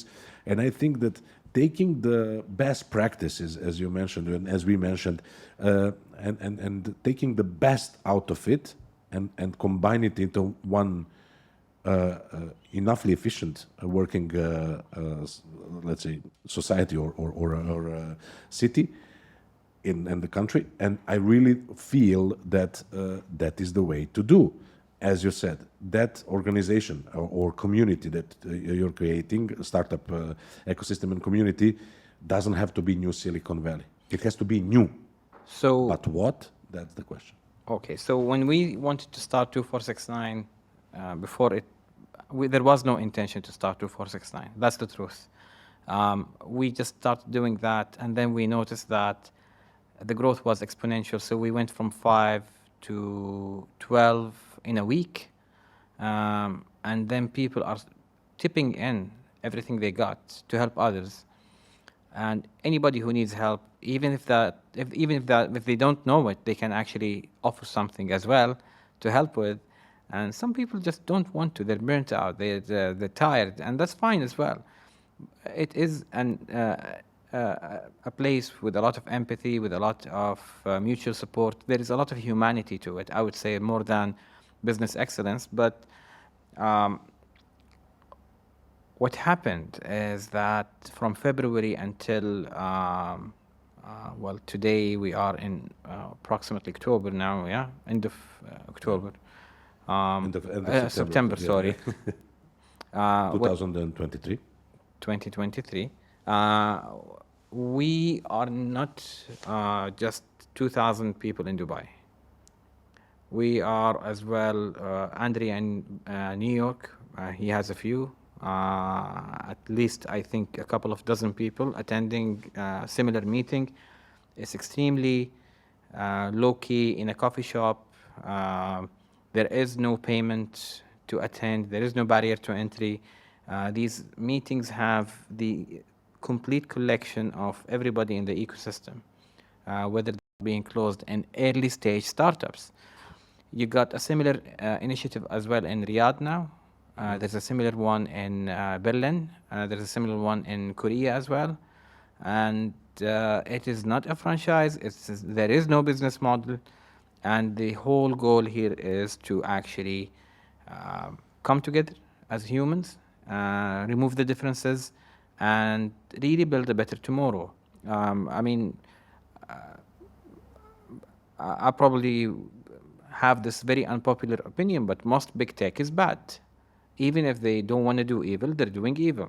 And I think that taking the best practices, as you mentioned, and as we mentioned, and taking the best out of it and combine it into one enoughly efficient working, let's say, society or city, in the country, and I really feel that that is the way to do. As you said, that organization or community that you're creating, startup ecosystem and community, doesn't have to be new Silicon Valley. It has to be new. So, But what? That's the question. okay, so when we wanted to start 2469, before there was no intention to start 2469. That's the truth. We just started doing that, and then we noticed that the growth was exponential. So we went from 5 to 12 in a week. And then people are tipping in everything they got to help others. And anybody who needs help, even if they don't know it, they can actually offer something as well to help with. And some people just don't want to. They're burnt out. They're tired, and that's fine as well. It is a place with a lot of empathy, with a lot of mutual support. There is a lot of humanity to it, I would say, more than business excellence. But what happened is that from February until, today we are in approximately October now, yeah? End of October. End of September, yeah. sorry. 2023. 2023. We are not just 2,000 people in Dubai. We are as well, Andre in New York, he has a few, at least I think a couple of dozen people attending a similar meeting. It's extremely low-key in a coffee shop. There is no payment to attend. There is no barrier to entry. These meetings have the complete collection of everybody in the ecosystem, whether they're being closed in early stage startups. You got a similar initiative as well in Riyadh now. There's a similar one in Berlin. There's a similar one in Korea as well. And it is not a franchise. There is no business model. And the whole goal here is to actually come together as humans, remove the differences, and really build a better tomorrow. I probably have this very unpopular opinion, but most big tech is bad. Even if they don't want to do evil, they're doing evil.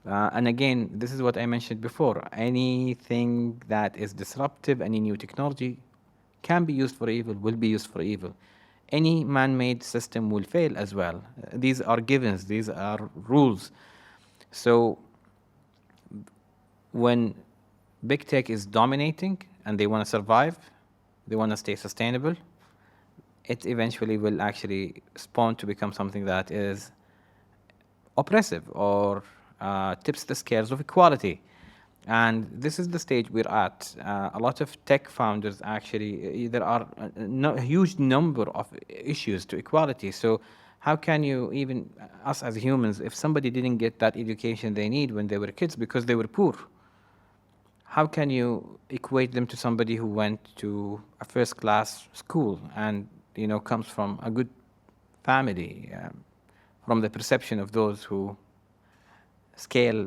And again, this is what I mentioned before. Anything that is disruptive, any new technology can be used for evil will be used for evil. Any man-made system will fail as well. These are givens, these are rules. So when big tech is dominating and they want to survive, they want to stay sustainable, it eventually will actually spawn to become something that is oppressive or tips the scales of equality. And this is the stage we're at. A lot of tech founders actually, there are a huge number of issues to equality. So how can you even, us as humans, if somebody didn't get that education they need when they were kids because they were poor, how can you equate them to somebody who went to a first-class school and comes from a good family, from the perception of those who scale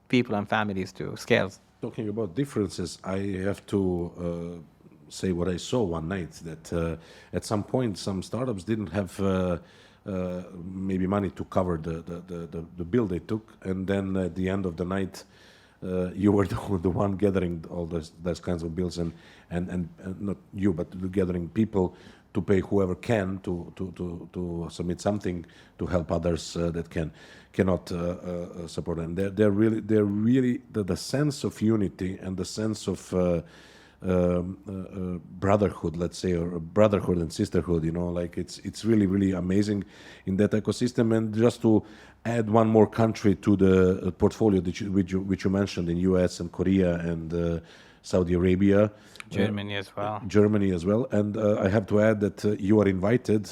people and families to scales? Talking about differences, I have to say what I saw one night, that at some point some startups didn't have maybe money to cover the bill they took, and then at the end of the night you were the one gathering all those kinds of bills, and not you, but gathering people to pay whoever can to submit something to help others that cannot support them. They're really the sense of unity and the sense of brotherhood, let's say, or brotherhood and sisterhood. Like it's really amazing in that ecosystem. And just to add one more country to the portfolio which you mentioned, in US and Korea and Saudi Arabia. Germany as well. Germany as well. And I have to add that you are invited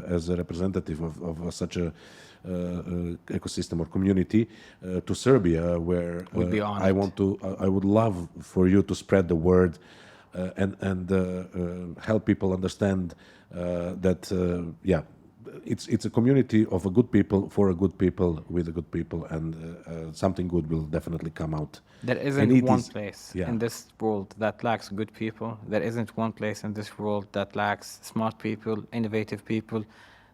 as a representative of such a ecosystem or community to Serbia, where We'd be honored. I would love for you to spread the word and help people understand that it's a community of a good people for a good people with a good people, and something good will definitely come out. There And isn't it one is- place yeah. in this world that lacks good people. There isn't one place in this world that lacks smart people, innovative people.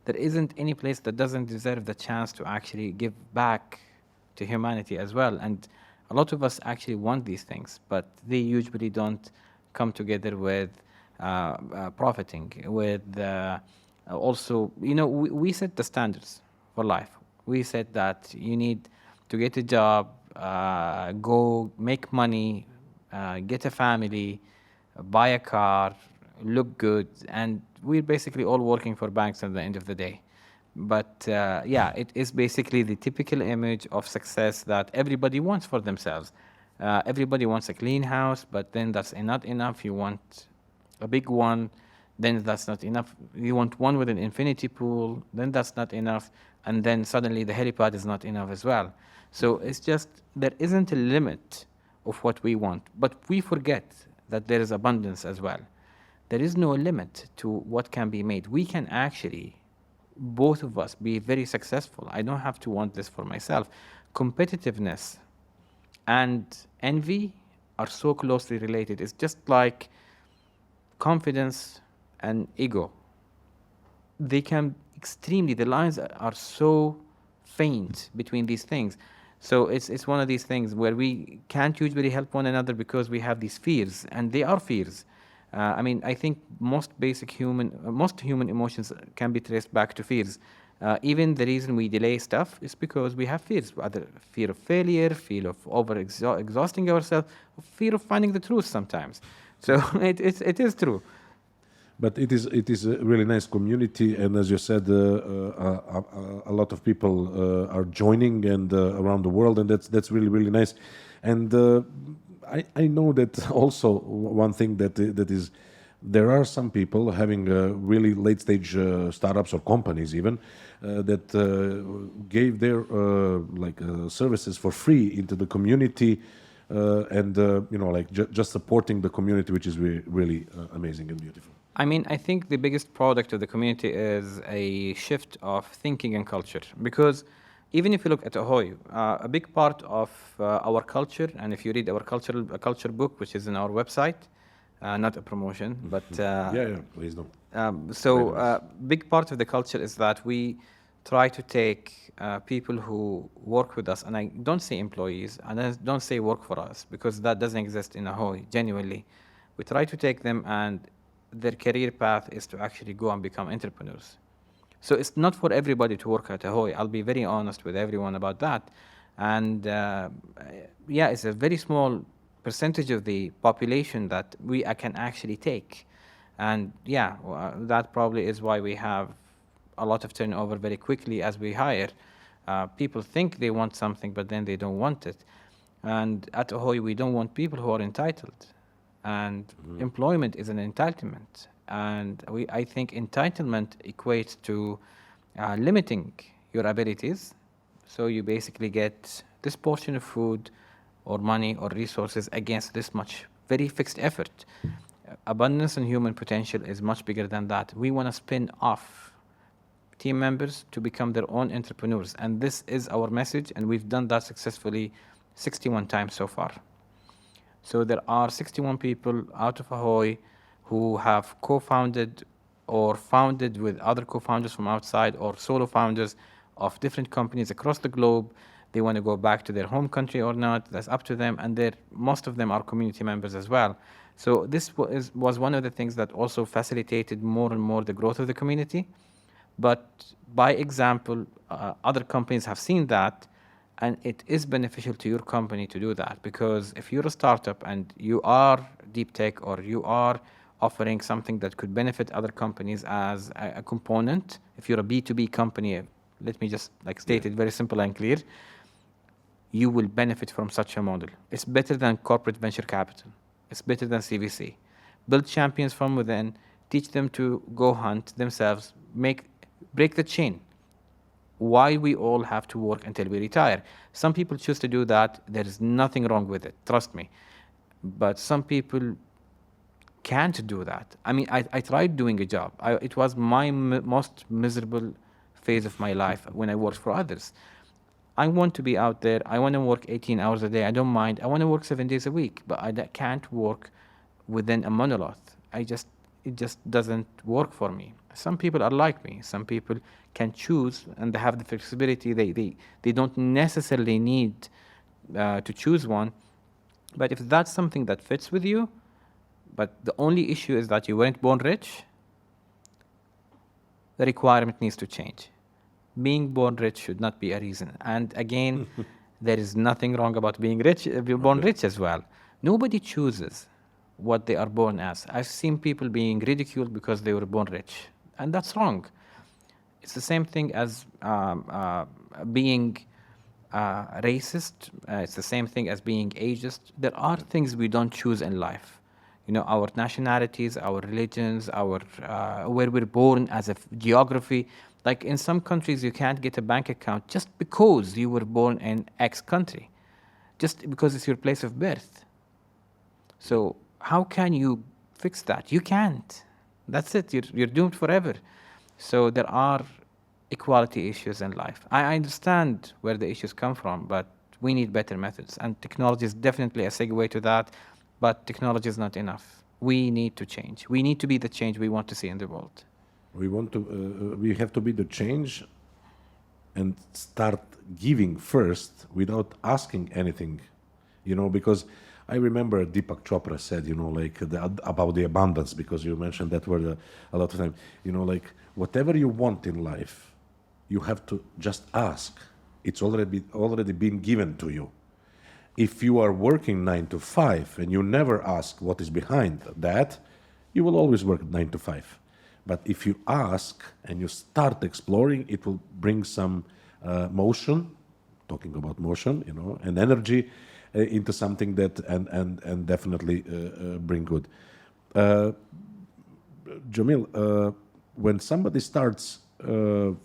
There isn't any place that doesn't deserve the chance to actually give back to humanity as well. And a lot of us actually want these things, but they usually don't come together with profiting, with also, we set the standards for life. We said that you need to get a job, go make money, get a family, buy a car, look good, and we're basically all working for banks at the end of the day. But it is basically the typical image of success that everybody wants for themselves. Everybody wants a clean house, but then that's not enough. You want a big one, then that's not enough. You want one with an infinity pool, then that's not enough. And then suddenly the helipad is not enough as well. So it's just, there isn't a limit of what we want, but we forget that there is abundance as well. There is no limit to what can be made. We can actually, both of us, be very successful. I don't have to want this for myself. Competitiveness and envy are so closely related. It's just like confidence and ego. They can the lines are so faint between these things. So it's one of these things where we can't usually help one another because we have these fears, and they are fears. I think most human emotions can be traced back to fears. Even the reason we delay stuff is because we have fears, either fear of failure, fear of exhausting ourselves, or fear of finding the truth sometimes. So it is true. But it is a really nice community, and as you said, a lot of people are joining and around the world, and that's really nice. And I know that also one thing that is, there are some people having really late stage startups or companies even that gave their services for free into the community. And just supporting the community, which is really amazing and beautiful. I think the biggest product of the community is a shift of thinking and culture. Because even if you look at AHOY, a big part of our culture, and if you read our culture book, which is in our website, not a promotion, but Please don't. Big part of the culture is that we try to take people who work with us, and I don't say employees, and I don't say work for us, because that doesn't exist in AHOY, genuinely. We try to take them, and their career path is to actually go and become entrepreneurs. So it's not for everybody to work at AHOY. I'll be very honest with everyone about that. And yeah, it's a very small percentage of the population that we can actually take. And yeah, that probably is why we have a lot of turnover very quickly as we hire. People think they want something, but then they don't want it. And at AHOY, we don't want people who are entitled. And employment is an entitlement. And I think entitlement equates to limiting your abilities. So you basically get this portion of food or money or resources against this much very fixed effort. Abundance and human potential is much bigger than that. We want to spin off team members to become their own entrepreneurs. And this is our message, and we've done that successfully 61 times so far. So there are 61 people out of AHOY who have co-founded or founded with other co-founders from outside or solo founders of different companies across the globe. They want to go back to their home country or not, that's up to them. And most of them are community members as well. So this was one of the things that also facilitated more and more the growth of the community. But by example, other companies have seen that, and it is beneficial to your company to do that, because if you're a startup and you are deep tech or you are offering something that could benefit other companies as a component, if you're a B2B company, let me just state it very simple and clear, you will benefit from such a model. It's better than corporate venture capital. It's better than CVC. Build champions from within, teach them to go hunt themselves, break the chain. Why we all have to work until we retire. Some people choose to do that. There is nothing wrong with it, trust me. But some people can't do that. I mean, I tried doing a job. It was my most miserable phase of my life when I worked for others. I want to be out there. I want to work 18 hours a day. I don't mind. I want to work 7 days a week, but I can't work within a monolith. It just doesn't work for me. Some people are like me. Some people can choose, and they have the flexibility. They don't necessarily need to choose one. But if that's something that fits with you, but the only issue is that you weren't born rich, the requirement needs to change. Being born rich should not be a reason. And again, there is nothing wrong about being born rich as well. Nobody chooses what they are born as. I've seen people being ridiculed because they were born rich, and that's wrong. It's the same thing as being racist. It's the same thing as being ageist. There are things we don't choose in life. You know, our nationalities, our religions, where we're born as a geography. Like in some countries, you can't get a bank account just because you were born in X country, just because it's your place of birth. So how can you fix that? You can't. That's it. You're doomed forever. So there are equality issues in life. I understand where the issues come from, but we need better methods. And technology is definitely a segue to that, but technology is not enough. We need to change. We need to be the change we want to see in the world. We have to be the change and start giving first without asking anything, because I remember Deepak Chopra said, about the abundance, because you mentioned that word a lot of time, whatever you want in life, you have to just ask. It's already been given to you. If you are working 9 to 5 and you never ask what is behind that, you will always work 9 to 5. But if you ask and you start exploring, it will bring some motion, talking about motion, and energy into something that and definitely bring good. Jamil, when somebody starts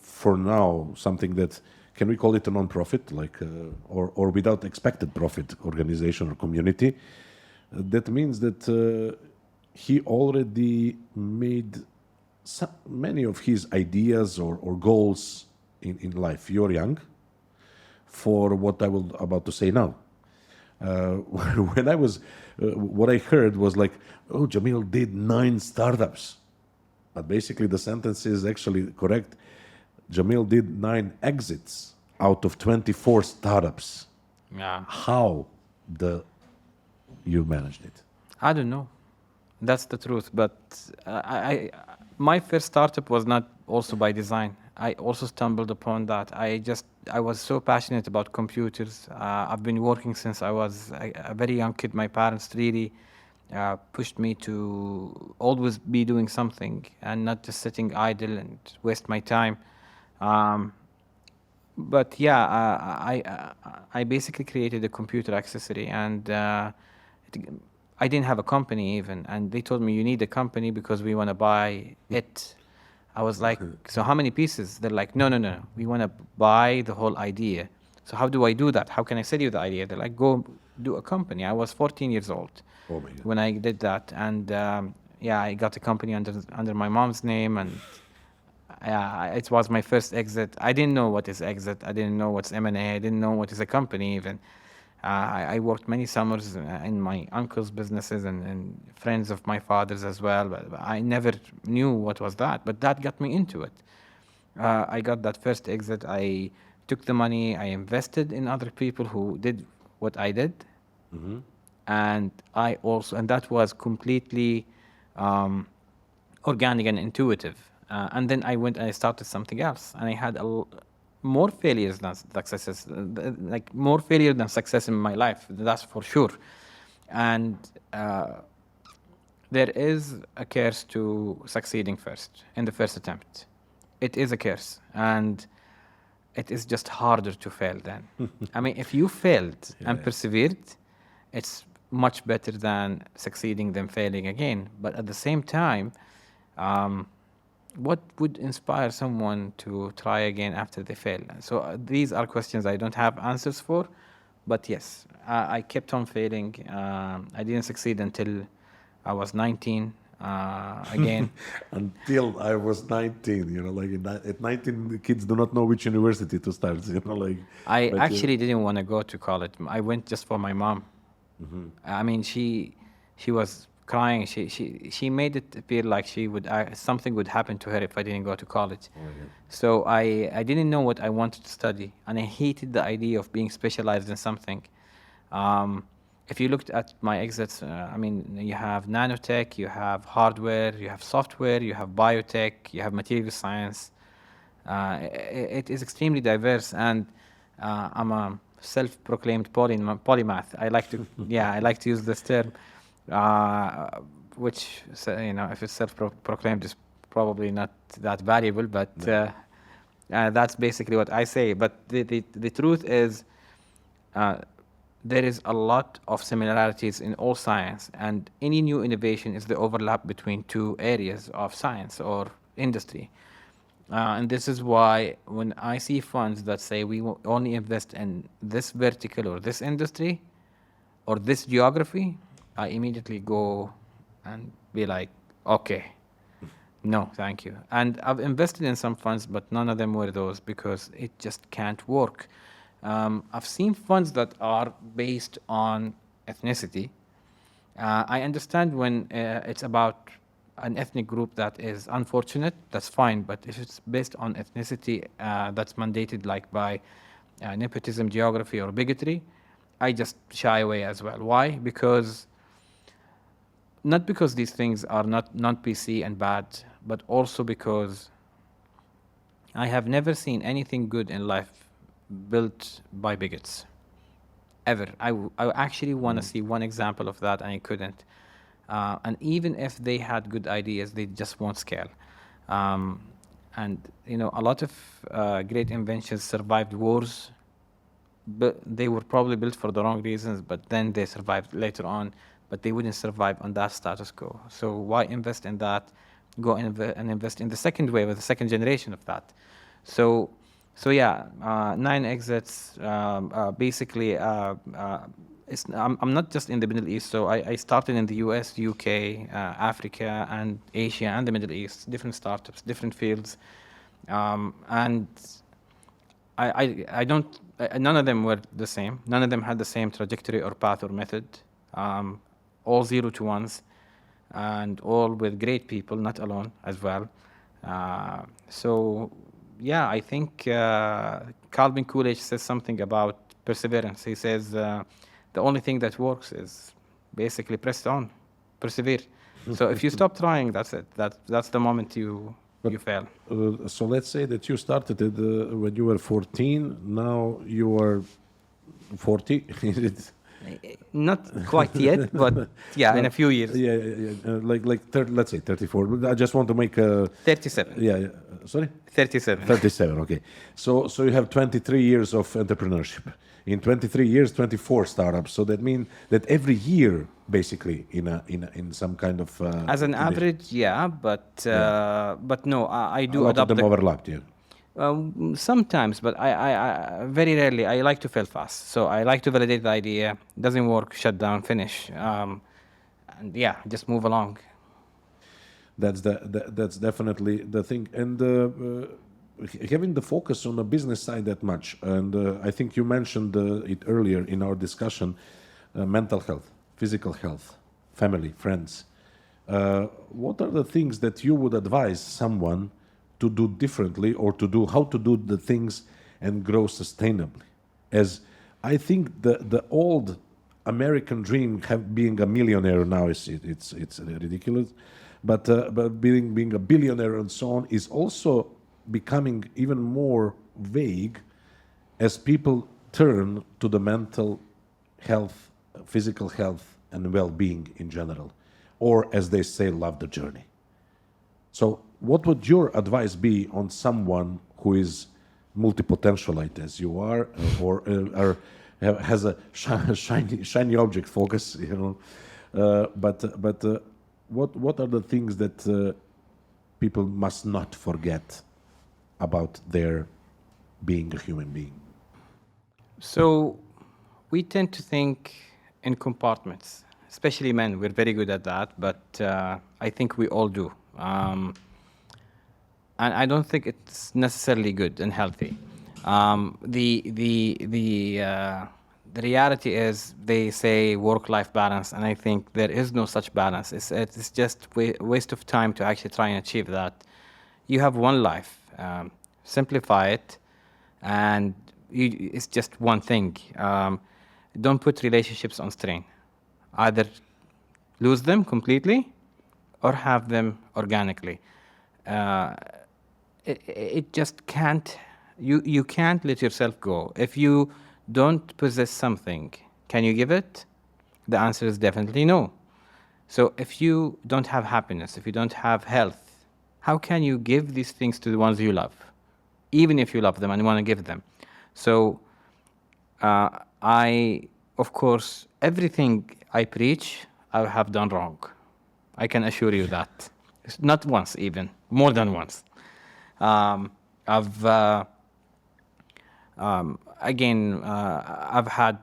for now something that, can we call it a non-profit, or without expected profit organization or community, that means that he already made many of his ideas or goals in life. You're young for what I will about to say now. When I was, what I heard was oh, Jamil did 9 startups. But basically the sentence is actually correct. Jamil did 9 exits out of 24 startups. Yeah. How you managed it? I don't know. That's the truth. But my first startup was not also by design. I also stumbled upon that. I was so passionate about computers. I've been working since I was a very young kid. My parents really pushed me to always be doing something and not just sitting idle and waste my time. Um, but yeah, I basically created a computer accessory, and it, I didn't have a company even, and they told me you need a company because we want to buy it. I was like, so how many pieces? They're like, no, no, no, no. We want to buy the whole idea. So how do I do that? How can I sell you the idea? They're like, go do a company. I was 14 years old Oh my God. when I did that, and yeah, I got a company under my mom's name, and it was my first exit. I didn't know what is exit. I didn't know what's M&A. I didn't know what is a company even. I worked many summers in my uncle's businesses and friends of my father's as well, but I never knew what was that. But that got me into it. I got that first exit. I took the money. I invested in other people who did what I did, and and that was completely organic and intuitive. And then I went and I started something else, and I had more failures than successes, like more failure than success in my life. That's for sure. And there is a curse to succeeding first in the first attempt. It is a curse, and it is just harder to fail then. I mean, if you failed and persevered, it's much better than succeeding than failing again. But at the same time, what would inspire someone to try again after they fail? So these are questions I don't have answers for, but yes, I kept on failing. I didn't succeed until I was 19. Again, Until I was 19, like at 19, the kids do not know which university to start, like. I But actually didn't want to go to college. I went just for my mom. I mean, she was crying. She made it appear like something would happen to her if I didn't go to college. So I didn't know what I wanted to study, and I hated the idea of being specialized in something. If you looked at my exits, I mean, you have nanotech, you have hardware, you have software, you have biotech, you have material science. It is extremely diverse, and I'm a self-proclaimed polymath. I like to, yeah, I like to use this term, which if it's self-proclaimed, is probably not that valuable, but that's basically what I say. But the truth is, there is a lot of similarities in all science, and any new innovation is the overlap between two areas of science or industry. And this is why when I see funds that say we will only invest in this vertical or this industry or this geography, I immediately go and be like, okay, no, thank you. And I've invested in some funds, but none of them were those because it just can't work. I've seen funds that are based on ethnicity. I understand when it's about an ethnic group that is unfortunate, that's fine. But if it's based on ethnicity that's mandated like by nepotism, geography, or bigotry, I just shy away as well. Why? Not because these things are not non-PC and bad, but also because I have never seen anything good in life built by bigots, ever. I actually want to see one example of that, and I couldn't. And even if they had good ideas, they just won't scale. And a lot of great inventions survived wars, but they were probably built for the wrong reasons, but then they survived later on, but they wouldn't survive on that status quo. So why invest in that? Go and invest in the second wave or the second generation of that. So yeah, 9 exits. Basically, I'm not just in the Middle East. So I started in the US, UK, Africa, and Asia, and the Middle East. Different startups, different fields, and I don't. None of them were the same. None of them had the same trajectory or path or method. All 0 to 1s, and all with great people, not alone as well. So yeah, I think Calvin Coolidge says something about perseverance. He says the only thing that works is basically press on, persevere. So if you stop trying, that's it. That's the moment you fail. So let's say that you started it when you were 14. Now you are 40. Is it? Not quite yet, but yeah, in a few years. Yeah, like let's say 34. I just want to make a 37. yeah. Sorry. 37. 37. Okay. So you have 23 years of entrepreneurship. In 23 years, 24 startups. So that means that every year, basically, in some kind of As an condition. average, yeah, but no, I A do lot of adopt them the overlapped. Yeah. sometimes, but I very rarely. I like to fail fast, so I like to validate the idea. Doesn't work, shut down, finish, and yeah, just move along. That's definitely the thing. And having the focus on the business side that much, and I think you mentioned it earlier in our discussion, mental health, physical health, family, friends. What are the things that you would advise someone to do differently, or to do how to do the things and grow sustainably? As I think the old American dream, being a millionaire now, it's ridiculous, but being a billionaire and so on is also becoming even more vague as people turn to the mental health, physical health, and well-being in general, or as they say, love the journey. So, what would your advice be on someone who is multi-potentialite as you are, has a shiny object focus, but what are the things that people must not forget about their being a human being? So we tend to think in compartments, especially men. We're very good at that, but I think we all do. And I don't think it's necessarily good and healthy. The reality is they say work-life balance, and I think there is no such balance. It's just waste of time to actually try and achieve that. You have one life. Simplify it, and it's just one thing. Don't put relationships on strain. Either lose them completely or have them organically. It just can't, you can't let yourself go. If you don't possess something, can you give it? The answer is definitely no. So if you don't have happiness, if you don't have health, how can you give these things to the ones you love, even if you love them and want to give them? So of course, everything I preach, I have done wrong. I can assure you that. Not once, even more than once. I've had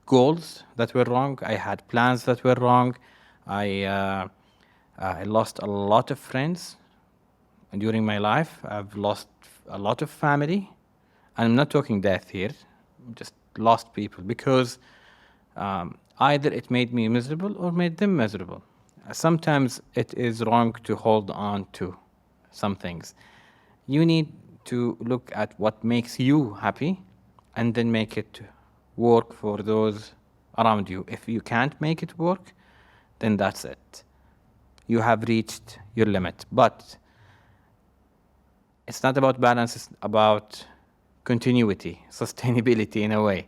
goals that were wrong. I had plans that were wrong. I lost a lot of friends during my life. I've lost a lot of family. And I'm not talking death here, just lost people, because either it made me miserable or made them miserable. Sometimes it is wrong to hold on to some things. You need to look at what makes you happy and then make it work for those around you. If you can't make it work, then that's it. You have reached your limit. But it's not about balance, it's about continuity, sustainability in a way.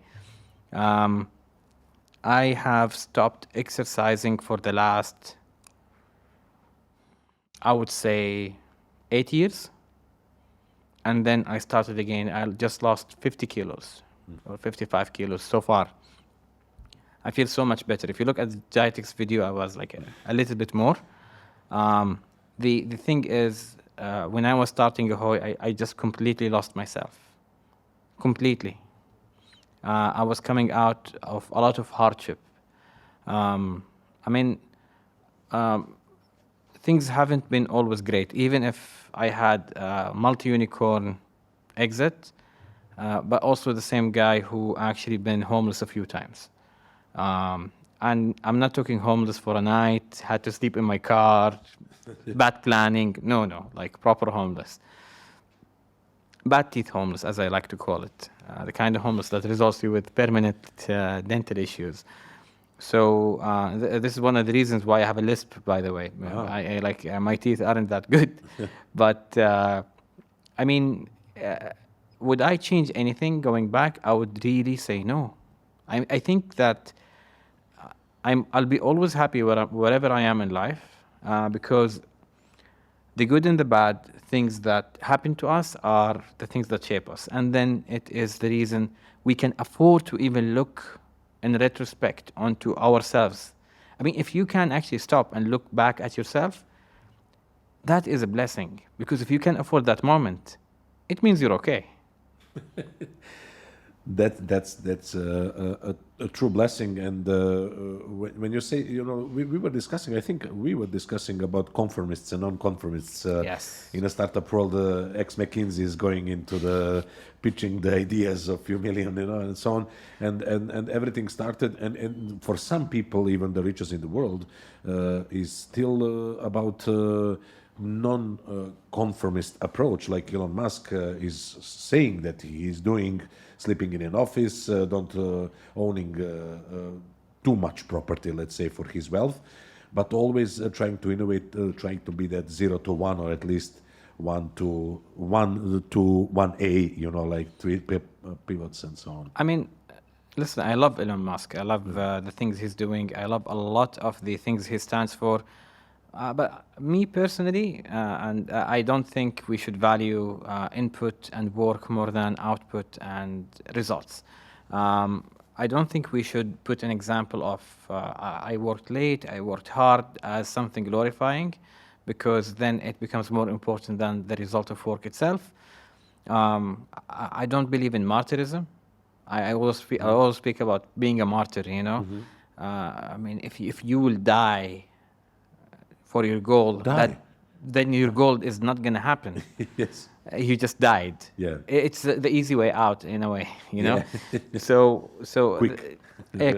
I have stopped exercising for the last, I would say, 8 years. And then I started again. I just lost 50 kilos or 55 kilos so far. I feel so much better. If you look at the dietetics video, I was like a little bit more. The thing is, when I was starting AHOY, I just completely lost myself. Completely. I was coming out of a lot of hardship. Things haven't been always great, even if I had a multi-unicorn exit, but also the same guy who actually been homeless a few times. And I'm not talking homeless for a night, had to sleep in my car, bad planning. No, like proper homeless. Bad teeth homeless, as I like to call it. The kind of homeless that results you with permanent dental issues. So this is one of the reasons why I have a lisp, by the way. I like my teeth aren't that good, but I mean, would I change anything going back? I would really say no. I think that I'll be always happy wherever I am in life, because the good and the bad things that happen to us are the things that shape us. And then it is the reason we can afford to even look in retrospect onto ourselves. I mean, if you can actually stop and look back at yourself, that is a blessing. Because if you can afford that moment, it means you're okay. That's a true blessing. And when you say, we were discussing, I think we were discussing about conformists and non-conformists. Yes. In a startup world, ex-McKinsey is going into the pitching the ideas of few million, and so on, and everything started. And for some people, even the richest in the world, is still about non-conformist approach, like Elon Musk is saying that he is doing, sleeping in an office, don't owning too much property, let's say, for his wealth, but always trying to innovate, trying to be that 0 to 1, or at least 1 to 1A, like three pivots and so on. I mean, listen, I love Elon Musk. I love the things he's doing. I love a lot of the things he stands for. But me personally, and I don't think we should value input and work more than output and results. I don't think we should put an example of I worked late, I worked hard as something glorifying, because then it becomes more important than the result of work itself. I don't believe in martyrism. I always speak about being a martyr, I mean, if you will die for your goal, then your goal is not going to happen. Yes. You just died. Yeah. It's the easy way out in a way, Yeah. So Quick.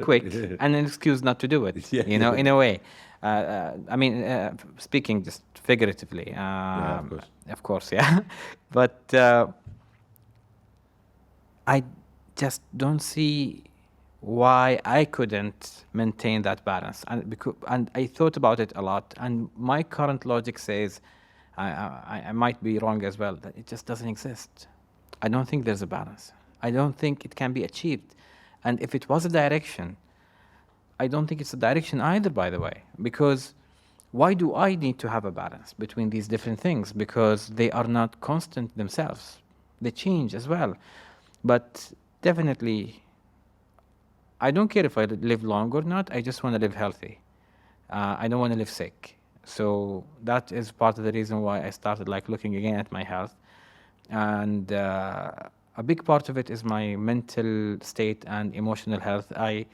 quick, and an excuse not to do it. Yeah. In a way. I mean, speaking just figuratively. Yeah, of course, yeah. But I just don't see why I couldn't maintain that balance, and I thought about it a lot. And my current logic says, I might be wrong as well, that it just doesn't exist. I don't think there's a balance. I don't think it can be achieved. And if it was a direction, I don't think it's a direction either, by the way, because why do I need to have a balance between these different things? Because they are not constant themselves. They change as well. But definitely, I don't care if I live long or not. I just want to live healthy. I don't want to live sick. So that is part of the reason why I started looking again at my health. And a big part of it is my mental state and emotional health. I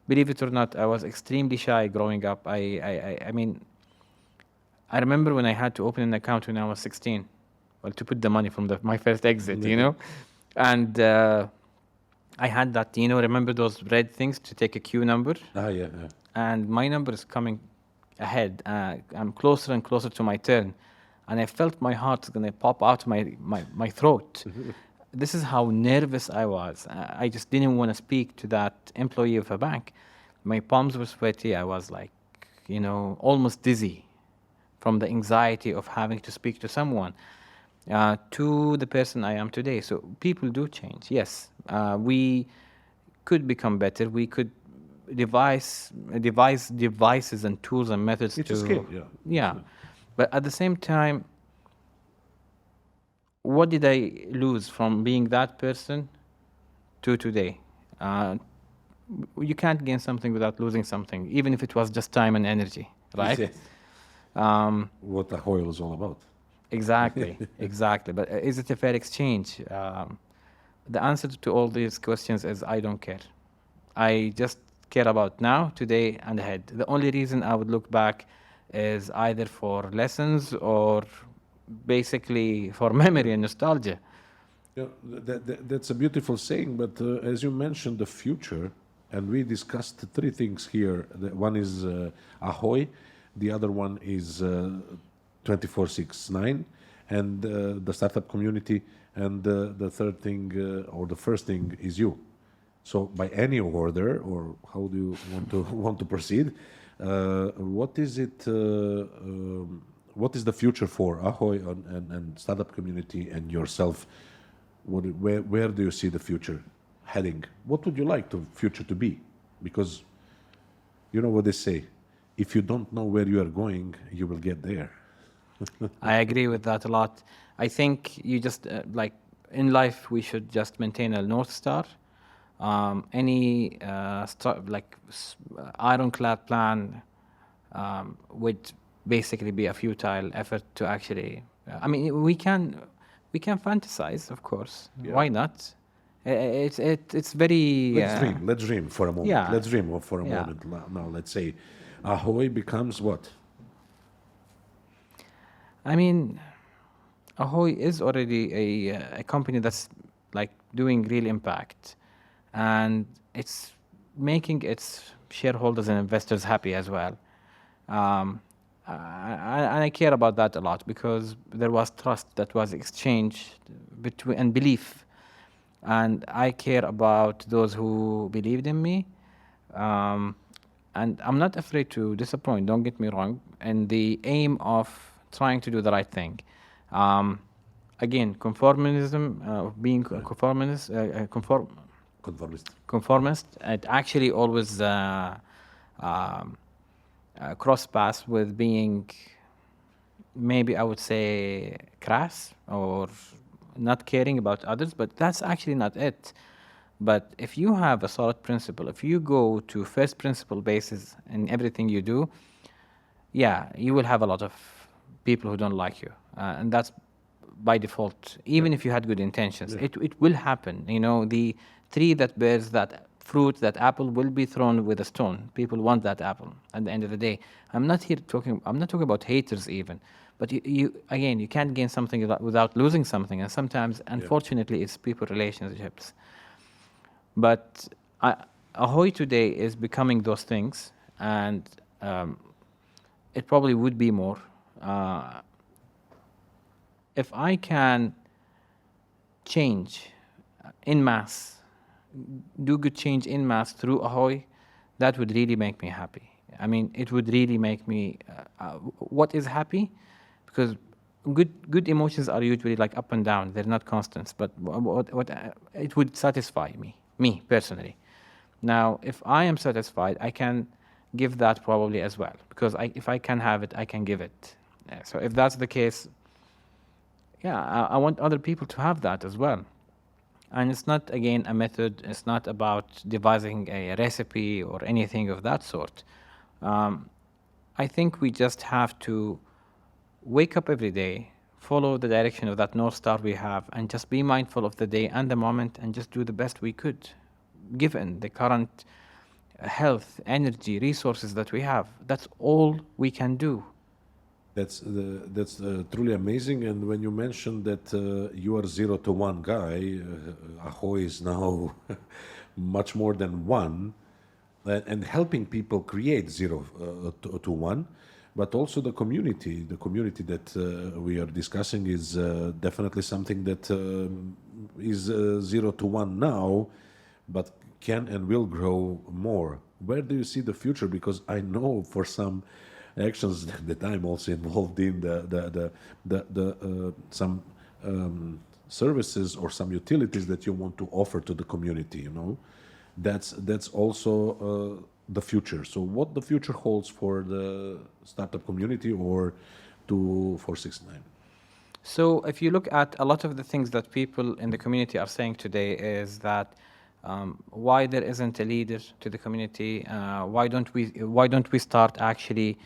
believe it or not, I was extremely shy growing up. I mean, I remember when I had to open an account when I was 16, well, to put the money from my first exit, and I had that, remember those red things to take a queue number? Yeah. And my number is coming ahead. I'm closer and closer to my turn, and I felt my heart going to pop out my throat. This is how nervous I was. I just didn't want to speak to that employee of a bank. My palms were sweaty. I was almost dizzy from the anxiety of having to speak to someone, to the person I am today. So people do change, yes. We could become better. We could devise devices and tools and methods It's to... a skill, Yeah. But at the same time, what did I lose from being that person to today? You can't gain something without losing something, even if it was just time and energy, right? Yes. What AHOY is all about. Exactly. But is it a fair exchange? The answer to all these questions is I don't care. I just care about now, today, and ahead. The only reason I would look back is either for lessons or basically for memory and nostalgia. Yeah, that's a beautiful saying, but as you mentioned, the future, and we discussed three things here. One is AHOY, the other one is 24/6/9, and the startup community, and the third thing, or the first thing, is you. So by any order, or how do you want to want to proceed? What is it? What is the future for Ahoy and startup community and yourself? Where do you see the future heading? What would you like the future to be? Because you know what they say: if you don't know where you are going, you will get there. I agree with that a lot. I think you just like in life we should just maintain a north star. Any ironclad plan would basically be a futile effort to actually. I mean, we can fantasize, of course. Yeah. Why not? It's very Let's dream. Let's dream for a moment. yeah, Let's dream for a yeah. moment. Now, let's say Ahoy becomes what? I mean, Ahoy is already a company that's like doing real impact, and it's making its shareholders and investors happy as well. And I care about that a lot because there was trust that was exchanged between and belief, and I care about those who believed in me. Um, and I'm not afraid to disappoint. Don't get me wrong. And the aim of trying to do the right thing. Um, Again, conformism, being conformist, Conformist. conformist, it actually always um, cross paths with being, maybe I would say, crass or not caring about others, but that's actually not it. But if you have a solid principle, if you go to first principle basis in everything you do, yeah, you will have a lot of people who don't like you, and that's by default. Even if you had good intentions, it will happen. You know, the tree that bears that fruit, that apple, will be thrown with a stone. People want that apple. At the end of the day, I'm not talking about haters even, but you again, you can't gain something without losing something, and sometimes, unfortunately, it's people relationships. But Ahoy today is becoming those things, and it probably would be more. If I can change in mass, do good change in mass through Ahoy, that would really make me happy. I mean, it would really make me. What is happy? Because good emotions are usually like up and down. They're not constants. But it would satisfy me personally. Now, if I am satisfied, I can give that probably as well. Because if I can have it, I can give it. So if that's the case, yeah, I want other people to have that as well. And it's not, again, a method. It's not about devising a recipe or anything of that sort. I think we just have to wake up every day, follow the direction of that North Star we have, and just be mindful of the day and the moment and just do the best we could, given the current health, energy, resources that we have. That's all we can do. That's truly amazing. And when you mentioned that you are 0 to 1 guy, Ahoy is now much more than one, and helping people create 0 to 1. But also the community. The community that we are discussing is definitely something that is 0 to 1 now, but can and will grow more. Where do you see the future? Because I know for some actions that I'm also involved in, some services or some utilities that you want to offer to the community. You know, that's also the future. So what the future holds for the startup community or to 469? So if you look at a lot of the things that people in the community are saying today is that why there isn't a leader to the community? Why don't we start actually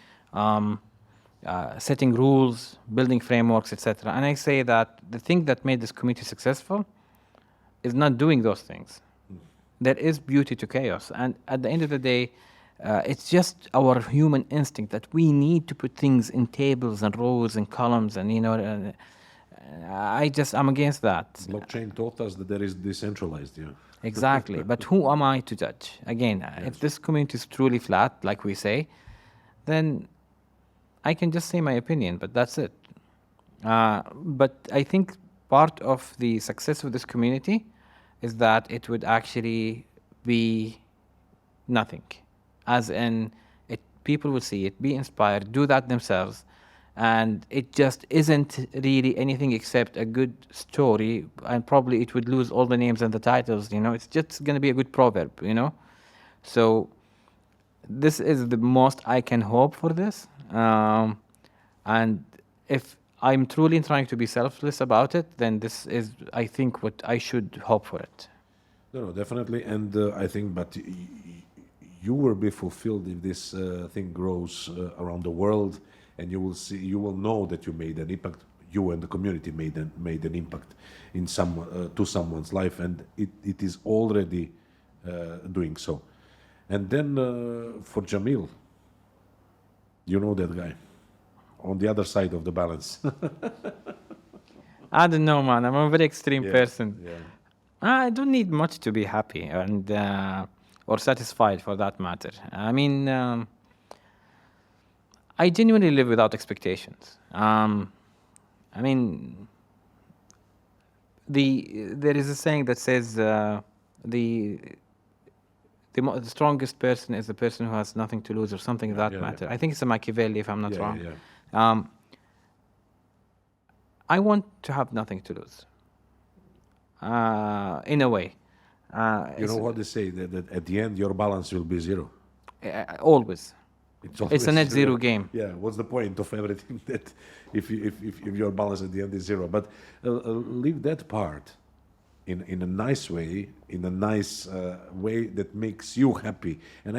setting rules, building frameworks, etc. And I say that the thing that made this community successful is not doing those things. There is beauty to chaos, and at the end of the day, it's just our human instinct that we need to put things in tables and rows and columns, and I'm against that. Blockchain taught us that there is decentralized. Yeah. Exactly. But who am I to judge? Again, if this community is truly flat, like we say, then I can just say my opinion, but that's it. But I think part of the success of this community is that it would actually be nothing. As in, people will see it, be inspired, do that themselves, and it just isn't really anything except a good story, and probably it would lose all the names and the titles, it's just going to be a good proverb. So this is the most I can hope for this. And if I'm truly trying to be selfless about it, then this is, I think, what I should hope for it. No, definitely. And I think, but you will be fulfilled if this thing grows around the world, and you will see, you will know that you made an impact. You and the community made an impact in to someone's life, and it is already doing so. And then for Jamil, you know that guy on the other side of the balance. I don't know, man. I'm a very extreme person. Yeah. I don't need much to be happy and or satisfied, for that matter. I mean, I genuinely live without expectations. I mean, there is a saying that says the strongest person is the person who has nothing to lose, or something of that matter. I think it's a Machiavelli, if I'm not wrong. I want to have nothing to lose. In a way. You know what they say, that at the end your balance will be zero. Always. Always It's a net zero game. Yeah, what's the point of everything that if your balance at the end is zero? But leave that part in a nice way, in a nice way that makes you happy. And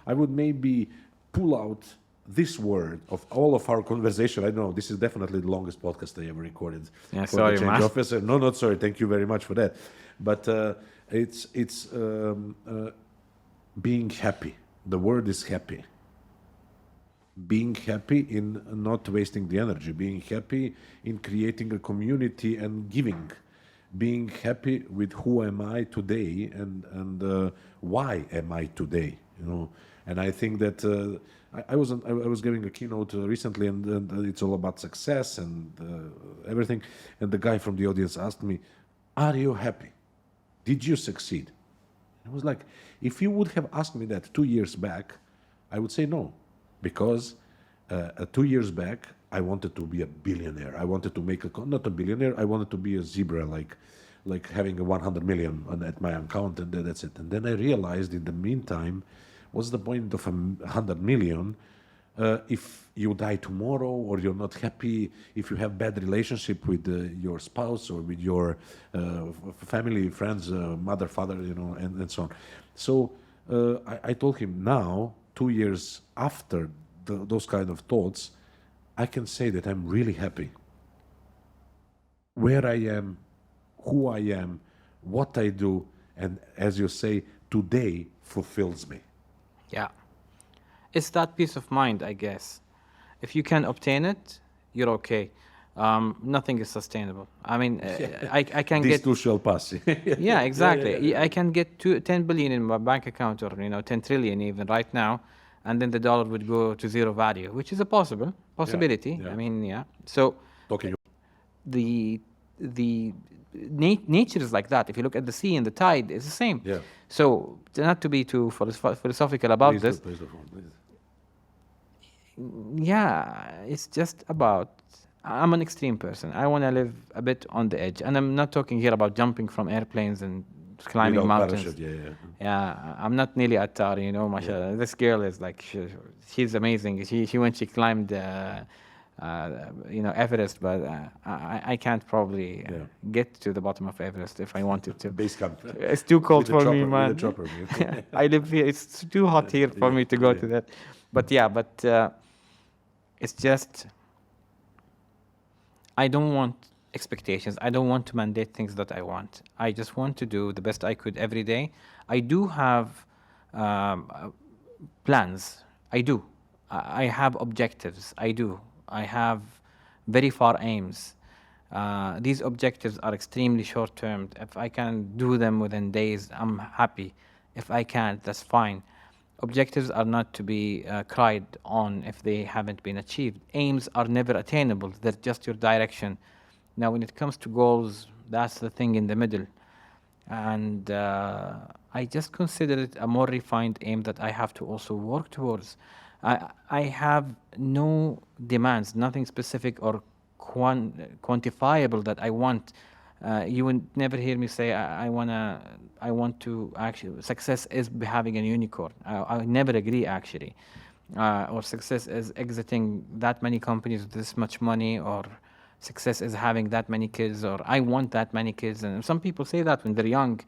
I would maybe pull out this word of all of our conversation. I know this is definitely the longest podcast I ever recorded. Yeah, for sorry, the change man. officer. No, not sorry. Thank you very much for that. But it's being happy. The word is happy. Being happy in not wasting the energy. Being happy in creating a community and giving. Being happy with who am I today and why am I today. And I think that I was giving a keynote recently, and it's all about success and everything. And the guy from the audience asked me, "Are you happy? Did you succeed?" I was like, if you would have asked me that 2 years back, I would say no, because 2 years back I wanted to be a billionaire. I wanted to make not a billionaire. I wanted to be a zebra, like having a 100 million at my account, and that's it. And then I realized in the meantime, what's the point of 100 million if you die tomorrow, or you're not happy, if you have bad relationship with your spouse or with your family, friends, mother, father, and so on. So I told him now, 2 years after those kind of thoughts, I can say that I'm really happy. Where I am, who I am, what I do, and as you say, today fulfills me. Yeah. It's that peace of mind, I guess. If you can obtain it, you're okay. Nothing is sustainable. I mean, I can These get... too shall pass. Yeah, exactly. I can get 10 billion in my bank account, or 10 trillion even right now, and then the dollar would go to zero value, which is a possibility. Yeah. I mean, yeah. So Okay. the nature is like that. If you look at the sea and the tide, it's the same. Yeah. So not to be too philosophical about this. Please. Yeah, it's just about, I'm an extreme person. I want to live a bit on the edge. And I'm not talking here about jumping from airplanes and climbing Without mountains. parachute, Yeah, I'm not nearly Attar, mashallah. Yeah. This girl is like, she's amazing. She when she climbed, Everest, but I can't probably get to the bottom of Everest if I wanted to. Base camp. It's too cold for me, man. With the chopper, I live here. It's too hot here for me to go to that. But it's just, I don't want expectations. I don't want to mandate things that I want. I just want to do the best I could every day. I do have plans. I do. I have objectives. I do. I have very far aims. These objectives are extremely short-term. If I can do them within days, I'm happy. If I can't, that's fine. Objectives are not to be cried on if they haven't been achieved. Aims are never attainable. They're just your direction. Now, when it comes to goals, that's the thing in the middle. And I just consider it a more refined aim that I have to also work towards. I have no demands, nothing specific or quantifiable that I want. You would never hear me say I want to actually success is having a unicorn. I never agree actually, or success is exiting that many companies with this much money, or success is having that many kids, or I want that many kids. And some people say that when they're young.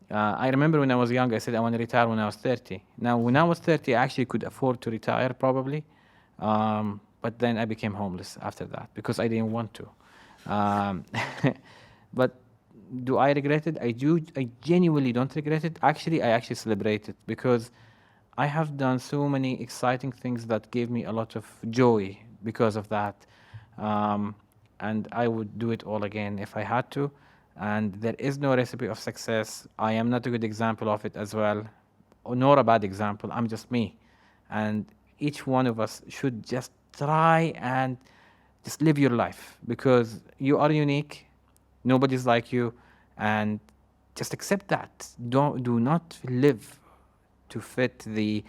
I remember when I was young, I said I want to retire when I was 30. Now, when I was 30, I actually could afford to retire probably. But then I became homeless after that because I didn't want to. But do I regret it? I do. I genuinely don't regret it. Actually, I actually celebrate it because I have done so many exciting things that gave me a lot of joy because of that. And I would do it all again if I had to. And there is no recipe of success. I am not a good example of it as well, nor a bad example. I'm just me. And each one of us should just try and just live your life because you are unique. Nobody's like you. And just accept that. Do not live to fit the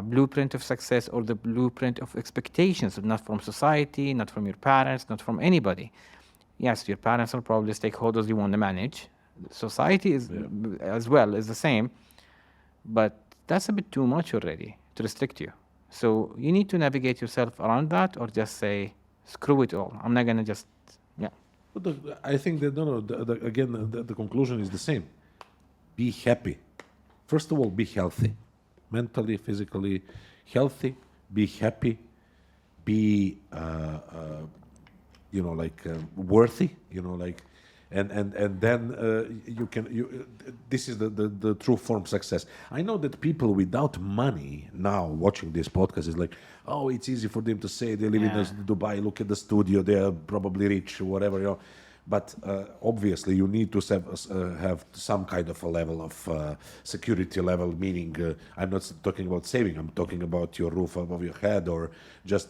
blueprint of success or the blueprint of expectations, not from society, not from your parents, not from anybody. Yes, your parents are probably stakeholders you want to manage. Society is as well is the same, but that's a bit too much already to restrict you. So you need to navigate yourself around that, or just say, screw it all. I'm not gonna just, yeah. But I think that again, the conclusion is the same. Be happy. First of all, be healthy, mentally, physically healthy. Be happy. Be worthy, and then this is the true form of success. I know that people without money now watching this podcast is like, oh, it's easy for them to say they live in Dubai, look at the studio, they are probably rich or whatever, but obviously you need to have some kind of a level of security level, meaning I'm not talking about saving, I'm talking about your roof above your head or just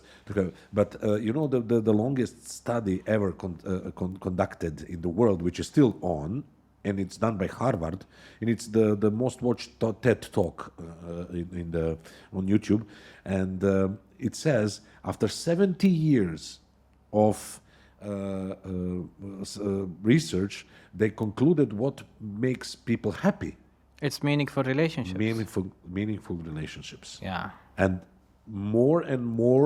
but the longest study ever conducted in the world, which is still on, and it's done by Harvard, and it's the most watched TED talk on YouTube, and it says after 70 years of research, they concluded what makes people happy. It's meaningful relationships. Meaningful relationships. Yeah. And more,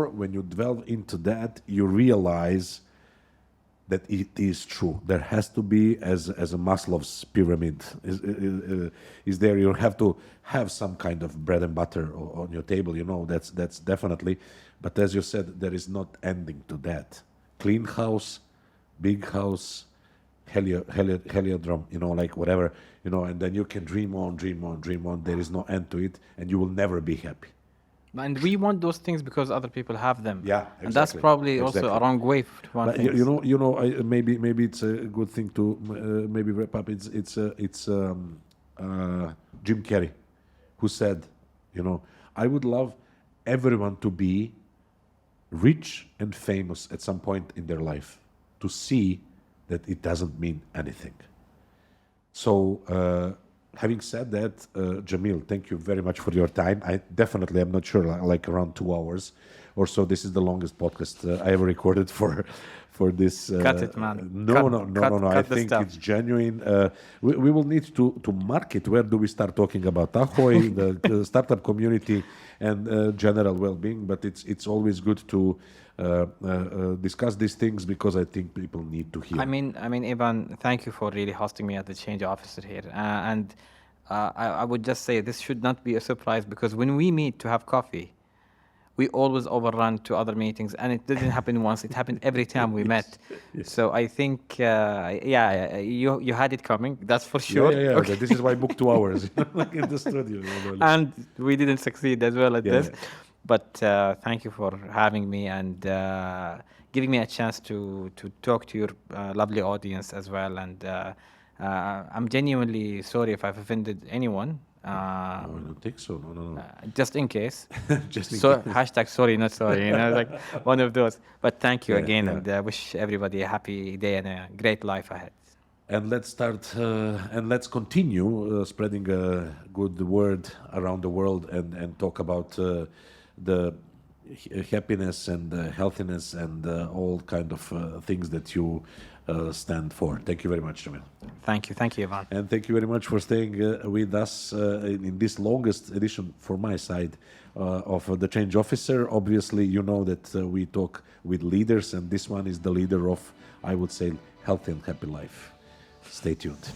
when you delve into that, you realize that it is true. There has to be, as a Maslow's pyramid is there. You have to have some kind of bread and butter on your table. That's definitely. But as you said, there is not ending to that. Clean house, big house, heliodrome, like whatever, and then you can dream on. There is no end to it, and you will never be happy. And we want those things because other people have them. Yeah, exactly. And that's probably also a wrong way to want things. Maybe it's a good thing to maybe wrap up. It's Jim Carrey, who said, I would love everyone to be rich and famous at some point in their life, to see that it doesn't mean anything. So, having said that, Jamil, thank you very much for your time. I'm not sure, like around 2 hours or so. This is the longest podcast I ever recorded for this. Cut it, man. No. I think it's genuine. We will need to mark it. Where do we start talking about AHOY, the startup community, and general well-being? But it's always good to discuss these things because I think people need to hear. I mean, Ivan, thank you for really hosting me as the change officer here. And I would just say this should not be a surprise because when we meet to have coffee, we always overrun to other meetings, and it didn't happen once. It happened every time we met. Yes. So I think, you had it coming. That's for sure. Yeah. Okay. This is why I booked 2 hours like in the studio. And we didn't succeed as well at this. Yeah. But thank you for having me and giving me a chance to talk to your lovely audience as well. And I'm genuinely sorry if I've offended anyone. No, I don't think so. No. Just in case. Just in case. Hashtag sorry, not sorry. Like one of those. But thank you again, and I wish everybody a happy day and a great life ahead. and let's start and let's continue spreading a good word around the world and talk about the happiness and healthiness and all kind of things that you stand for. Thank you very much, Jamil. Thank you, Ivan. And thank you very much for staying with us in this longest edition for my side of The Change Officer. Obviously, you know that we talk with leaders, and this one is the leader of, I would say, healthy and happy life. Stay tuned.